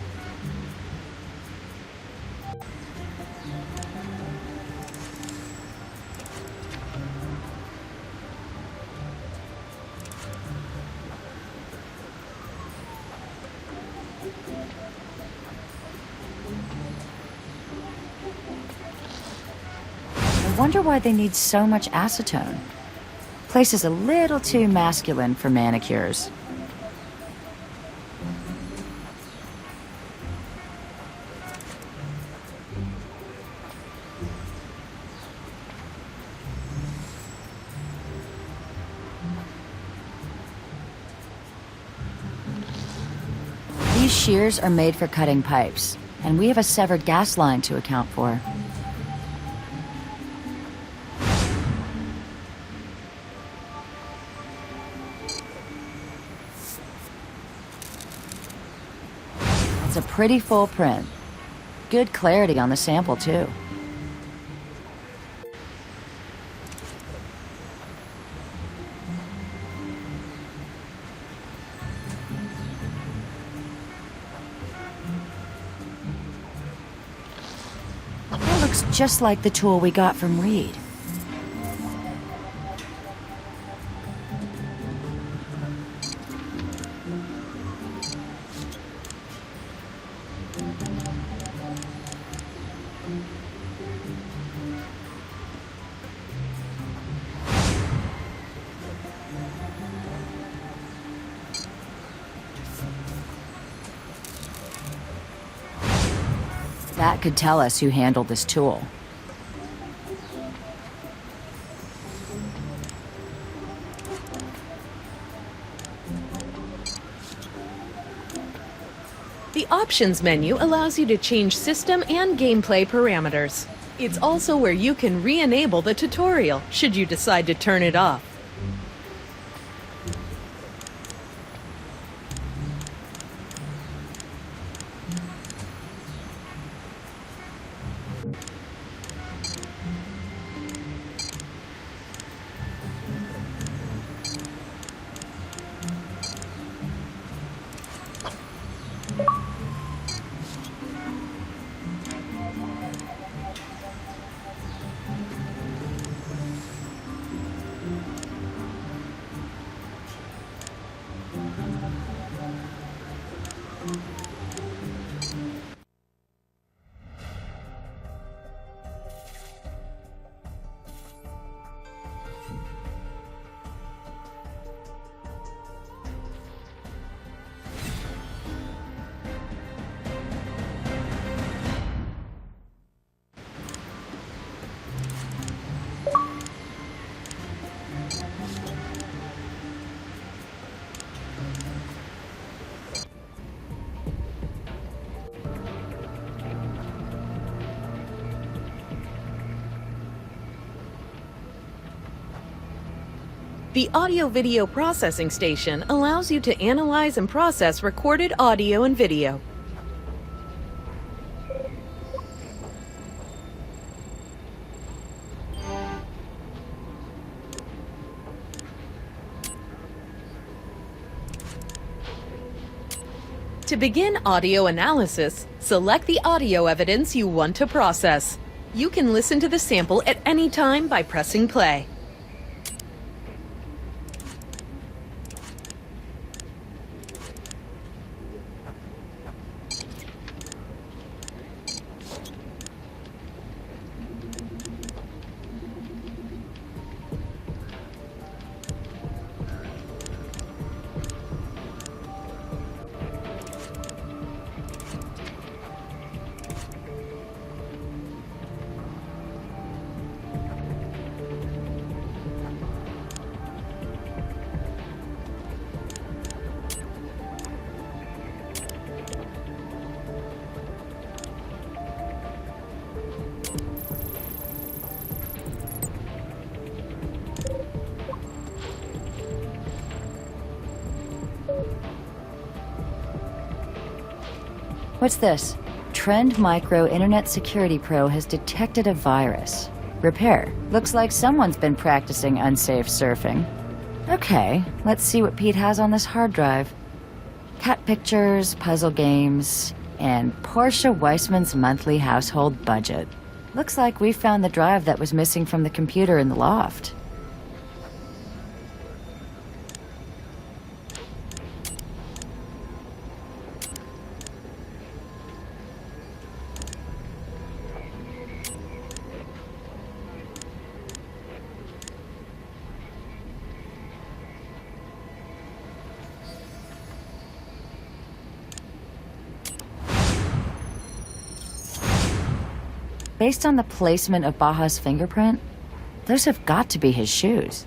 I wonder why they need so much acetone. Place is a little too masculine for manicures. These shears are made for cutting pipes, and we have a severed gas line to account for. It's a pretty full print. Good clarity on the sample, too. That looks just like the tool we got from Reed. That could tell us who handled this tool. The Options menu allows you to change system and gameplay parameters. It's also where you can re-enable the tutorial, should you decide to turn it off. The audio-video processing station allows you to analyze and process recorded audio and video. To begin audio analysis, select the audio evidence you want to process. You can listen to the sample at any time by pressing play. What's this? Trend Micro Internet Security Pro has detected a virus. Repair. Looks like someone's been practicing unsafe surfing. Okay, let's see what Pete has on this hard drive. Cat pictures, puzzle games, and Portia Weissman's monthly household budget. Looks like we found the drive that was missing from the computer in the loft. Based on the placement of Baja's fingerprint, those have got to be his shoes.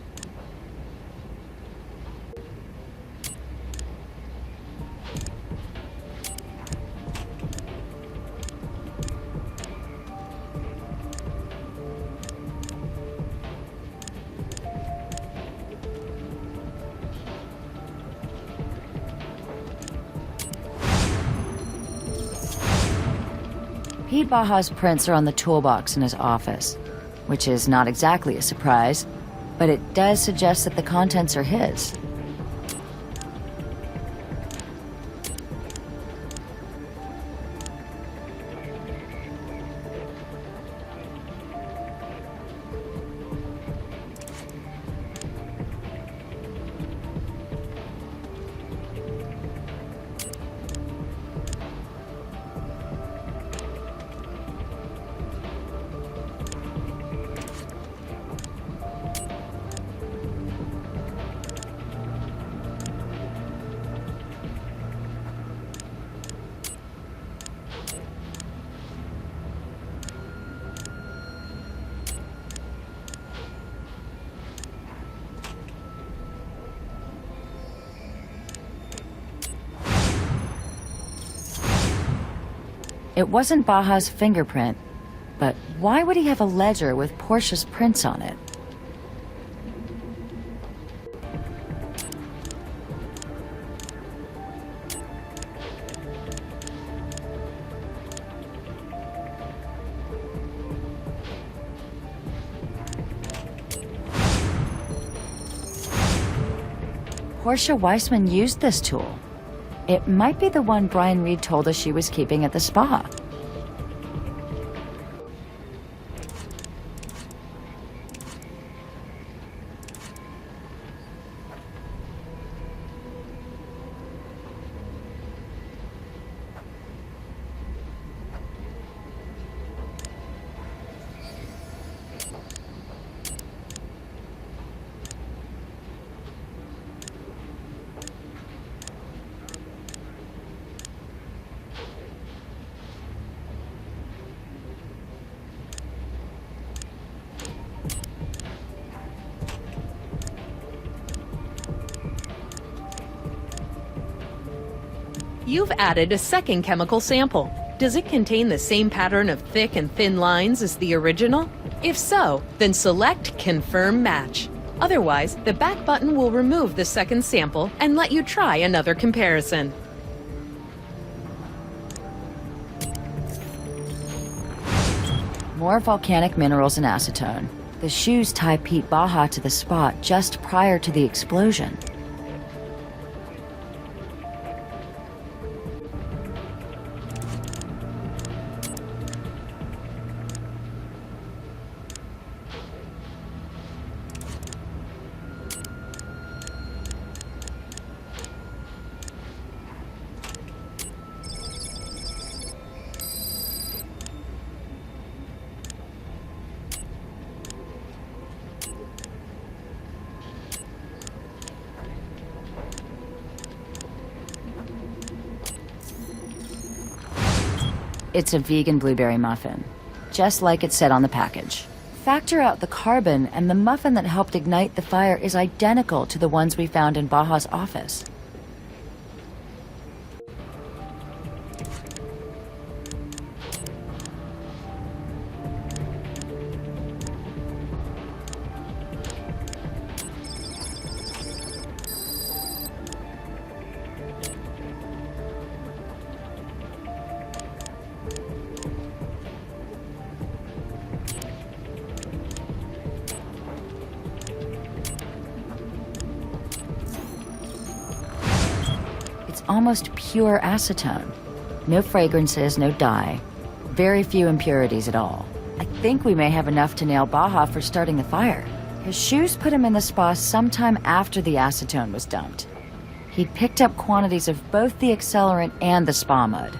Pete Baja's prints are on the toolbox in his office, which is not exactly a surprise, but it does suggest that the contents are his. It wasn't Baja's fingerprint, but why would he have a ledger with Portia's prints on it? Portia Weissman used this tool. It might be the one Brian Reed told us she was keeping at the spa. You've added a second chemical sample. Does it contain the same pattern of thick and thin lines as the original? If so, then select Confirm Match. Otherwise, the back button will remove the second sample and let you try another comparison. More volcanic minerals and acetone. The shoes tie Pete Baja to the spot just prior to the explosion. It's a vegan blueberry muffin, just like it said on the package. Factor out the carbon, and the muffin that helped ignite the fire is identical to the ones we found in Baja's office. Almost pure acetone. No fragrances, no dye. Very few impurities at all. I think we may have enough to nail Baja for starting the fire. His shoes put him in the spa sometime after the acetone was dumped. He'd picked up quantities of both the accelerant and the spa mud.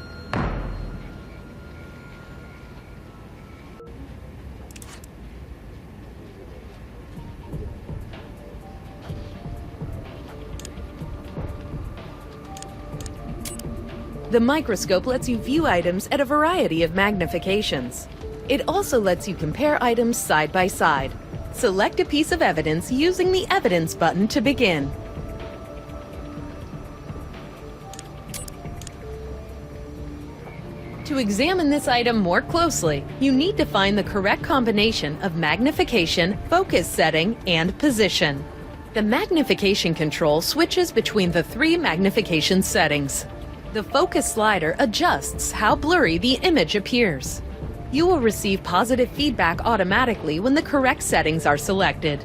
The microscope lets you view items at a variety of magnifications. It also lets you compare items side by side. Select a piece of evidence using the Evidence button to begin. To examine this item more closely, you need to find the correct combination of magnification, focus setting, and position. The magnification control switches between the 3 magnification settings. The focus slider adjusts how blurry the image appears. You will receive positive feedback automatically when the correct settings are selected.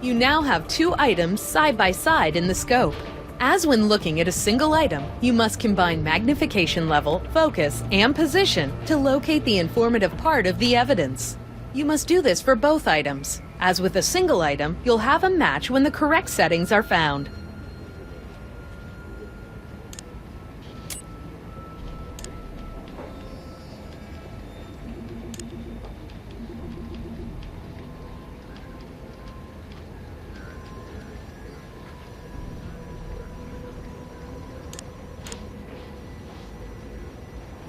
You now have 2 items side by side in the scope. As when looking at a single item, you must combine magnification level, focus, and position to locate the informative part of the evidence. You must do this for both items. As with a single item, you'll have a match when the correct settings are found.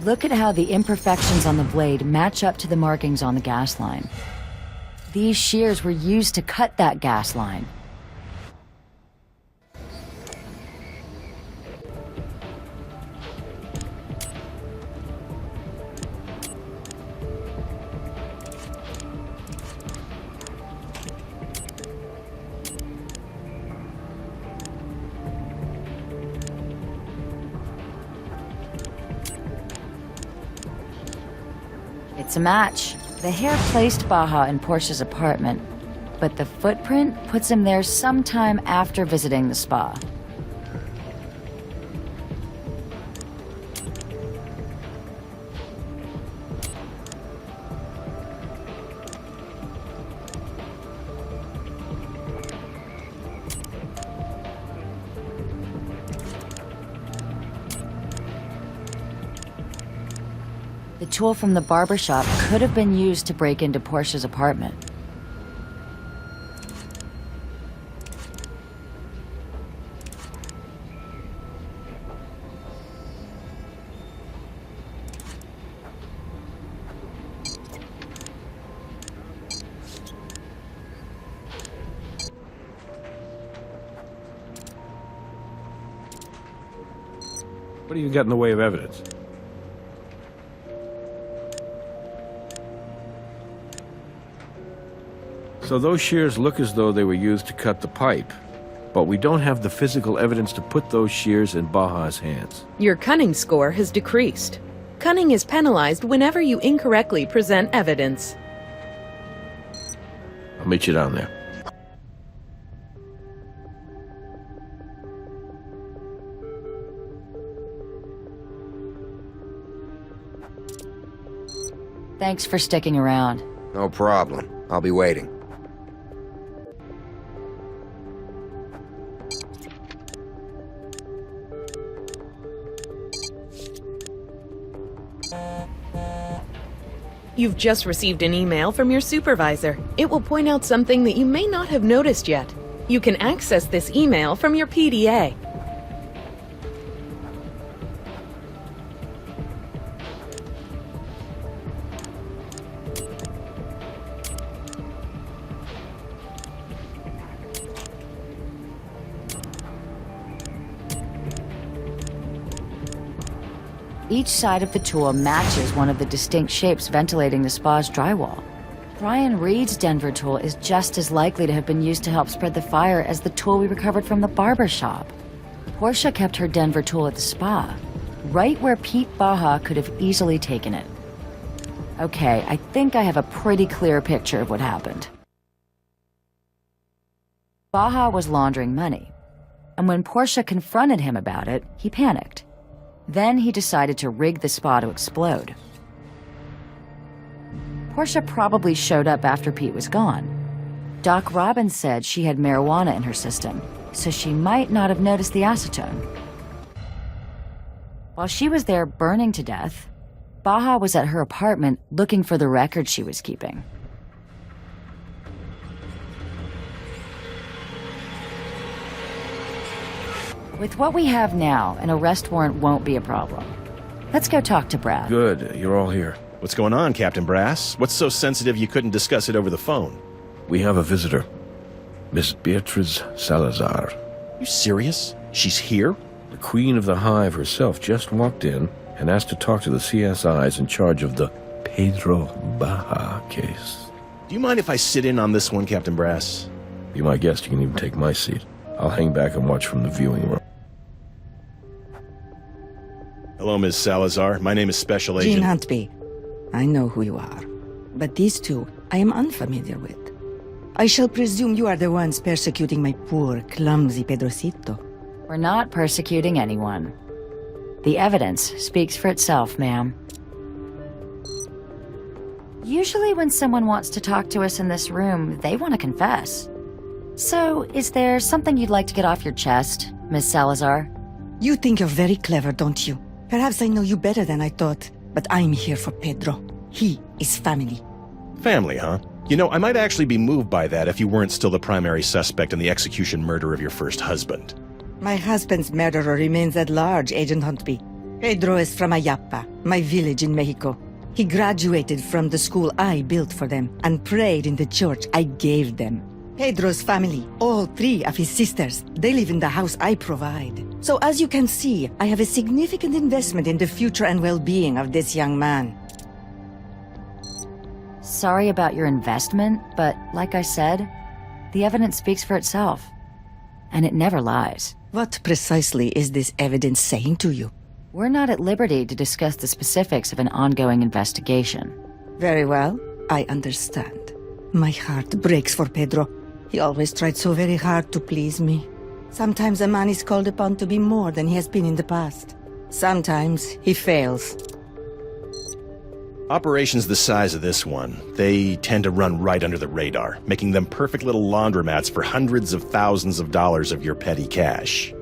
Look at how the imperfections on the blade match up to the markings on the gas line. These shears were used to cut that gas line. It's a match. The hair placed Baja in Portia's apartment, but the footprint puts him there sometime after visiting the spa. The tool from the barbershop could have been used to break into Portia's apartment. What do you got in the way of evidence? So those shears look as though they were used to cut the pipe, but we don't have the physical evidence to put those shears in Baja's hands. Your cunning score has decreased. Cunning is penalized whenever you incorrectly present evidence. I'll meet you down there. Thanks for sticking around. No problem. I'll be waiting. You've just received an email from your supervisor. It will point out something that you may not have noticed yet. You can access this email from your PDA. Each side of the tool matches one of the distinct shapes ventilating the spa's drywall. Brian Reed's Denver tool is just as likely to have been used to help spread the fire as the tool we recovered from the barber shop. Portia kept her Denver tool at the spa, right where Pete Baja could have easily taken it. Okay, I think I have a pretty clear picture of what happened. Baja was laundering money, and when Portia confronted him about it, he panicked. Then he decided to rig the spa to explode. Portia probably showed up after Pete was gone. Doc Robbins said she had marijuana in her system, so she might not have noticed the acetone. While she was there burning to death, Baja was at her apartment looking for the record she was keeping. With what we have now, an arrest warrant won't be a problem. Let's go talk to Brad. Good, you're all here. What's going on, Captain Brass? What's so sensitive you couldn't discuss it over the phone? We have a visitor. Miss Beatriz Salazar. You serious? She's here? The queen of the hive herself just walked in and asked to talk to the CSIs in charge of the Pedro Baja case. Do you mind if I sit in on this one, Captain Brass? Be my guest, you can even take my seat. I'll hang back and watch from the viewing room. Hello, Ms. Salazar. My name is Special Agent... Gene Huntby. I know who you are. But these two, I am unfamiliar with. I shall presume you are the ones persecuting my poor, clumsy Pedrocito. We're not persecuting anyone. The evidence speaks for itself, ma'am. Usually when someone wants to talk to us in this room, they want to confess. So, is there something you'd like to get off your chest, Miss Salazar? You think you're very clever, don't you? Perhaps I know you better than I thought, but I'm here for Pedro. He is family. Family, huh? You know, I might actually be moved by that if you weren't still the primary suspect in the execution murder of your first husband. My husband's murderer remains at large, Agent Huntby. Pedro is from Ayapa, my village in Mexico. He graduated from the school I built for them and prayed in the church I gave them. Pedro's family, all three of his sisters, they live in the house I provide. So as you can see, I have a significant investment in the future and well-being of this young man. Sorry about your investment, but like I said, the evidence speaks for itself. And it never lies. What precisely is this evidence saying to you? We're not at liberty to discuss the specifics of an ongoing investigation. Very well, I understand. My heart breaks for Pedro. He always tried so very hard to please me. Sometimes a man is called upon to be more than he has been in the past. Sometimes he fails. Operations the size of this one, they tend to run right under the radar, making them perfect little laundromats for hundreds of thousands of dollars of your petty cash.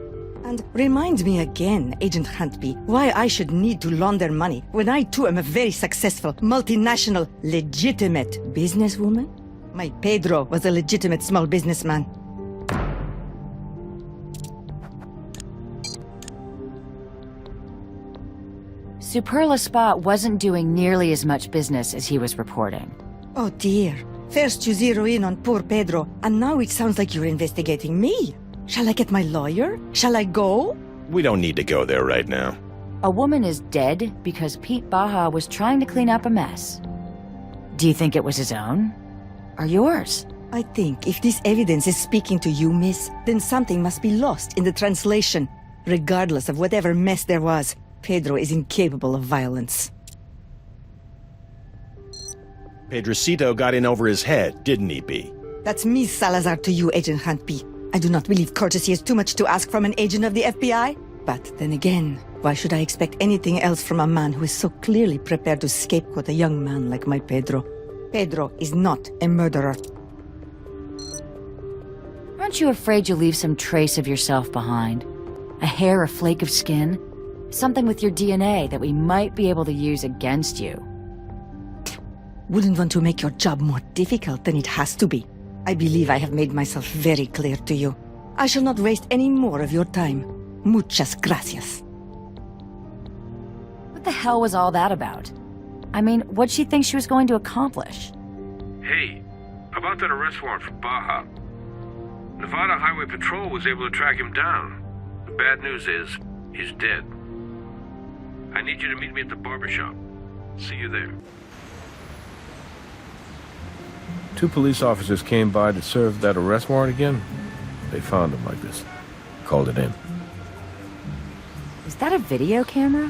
And remind me again, Agent Huntby, why I should need to launder money when I too am a very successful, multinational, legitimate businesswoman? My Pedro was a legitimate small businessman. Superla Spa wasn't doing nearly as much business as he was reporting. Oh dear. First you zero in on poor Pedro, and now it sounds like you're investigating me. Shall I get my lawyer? Shall I go? We don't need to go there right now. A woman is dead because Pete Baja was trying to clean up a mess. Do you think it was his own? Or yours? I think if this evidence is speaking to you, miss, then something must be lost in the translation. Regardless of whatever mess there was, Pedro is incapable of violence. Pedrocito got in over his head, didn't he, B? That's Miss Salazar to you, Agent Hunt B. I do not believe courtesy is too much to ask from an agent of the FBI. But then again, why should I expect anything else from a man who is so clearly prepared to scapegoat a young man like my Pedro? Pedro is not a murderer. Aren't you afraid you'll leave some trace of yourself behind? A hair or flake of skin? Something with your DNA that we might be able to use against you. Wouldn't want to make your job more difficult than it has to be. I believe I have made myself very clear to you. I shall not waste any more of your time. Muchas gracias. What the hell was all that about? I mean, what'd she think she was going to accomplish? Hey, about that arrest warrant for Baja. Nevada Highway Patrol was able to track him down. The bad news is, he's dead. I need you to meet me at the barbershop. See you there. 2 police officers came by to serve that arrest warrant again. They found him like this. Called it in. Is that a video camera?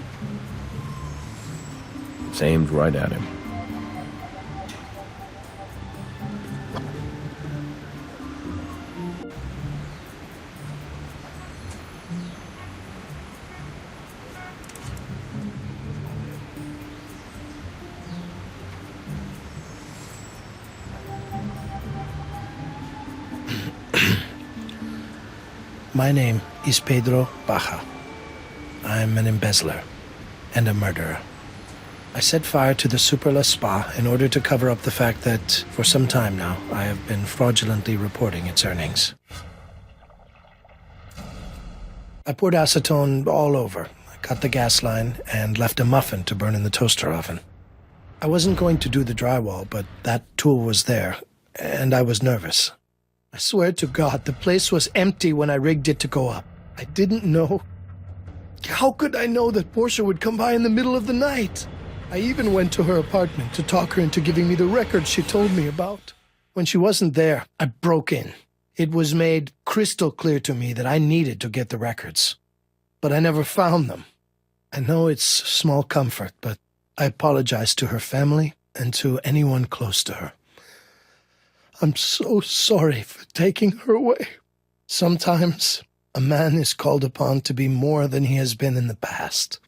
It's aimed right at him. My name is Pedro Baja. I'm an embezzler and a murderer. I set fire to the Superla Spa in order to cover up the fact that, for some time now, I have been fraudulently reporting its earnings. I poured acetone all over, I cut the gas line, and left a muffin to burn in the toaster oven. I wasn't going to do the drywall, but that tool was there, and I was nervous. I swear to God, the place was empty when I rigged it to go up. I didn't know. How could I know that Portia would come by in the middle of the night? I even went to her apartment to talk her into giving me the records she told me about. When she wasn't there, I broke in. It was made crystal clear to me that I needed to get the records. But I never found them. I know it's small comfort, but I apologize to her family and to anyone close to her. I'm so sorry for taking her away. Sometimes a man is called upon to be more than he has been in the past.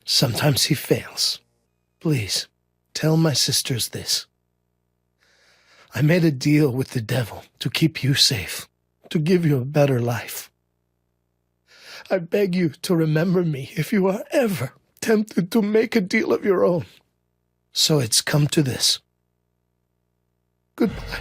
Sometimes he fails. Please, tell my sisters this. I made a deal with the devil to keep you safe, to give you a better life. I beg you to remember me if you are ever tempted to make a deal of your own. So it's come to this. Goodbye.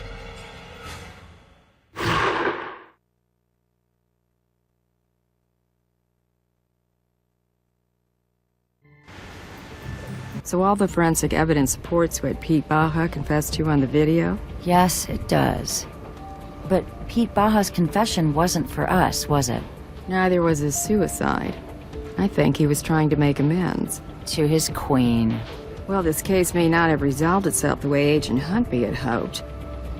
So all the forensic evidence supports what Pete Baja confessed to on the video? Yes, it does. But Pete Baja's confession wasn't for us, was it? Neither was his suicide. I think he was trying to make amends. To his queen. Well, this case may not have resolved itself the way Agent Huntby had hoped.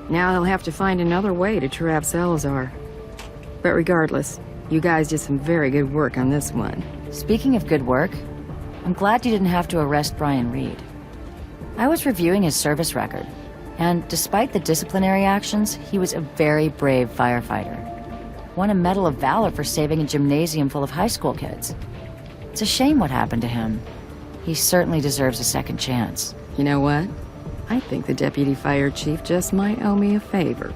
Now he'll have to find another way to trap Salazar. But regardless, you guys did some very good work on this one. Speaking of good work, I'm glad you didn't have to arrest Brian Reed. I was reviewing his service record, and despite the disciplinary actions, he was a very brave firefighter. Won a Medal of Valor for saving a gymnasium full of high school kids. It's a shame what happened to him. He certainly deserves a second chance. You know what? I think the deputy fire chief just might owe me a favor.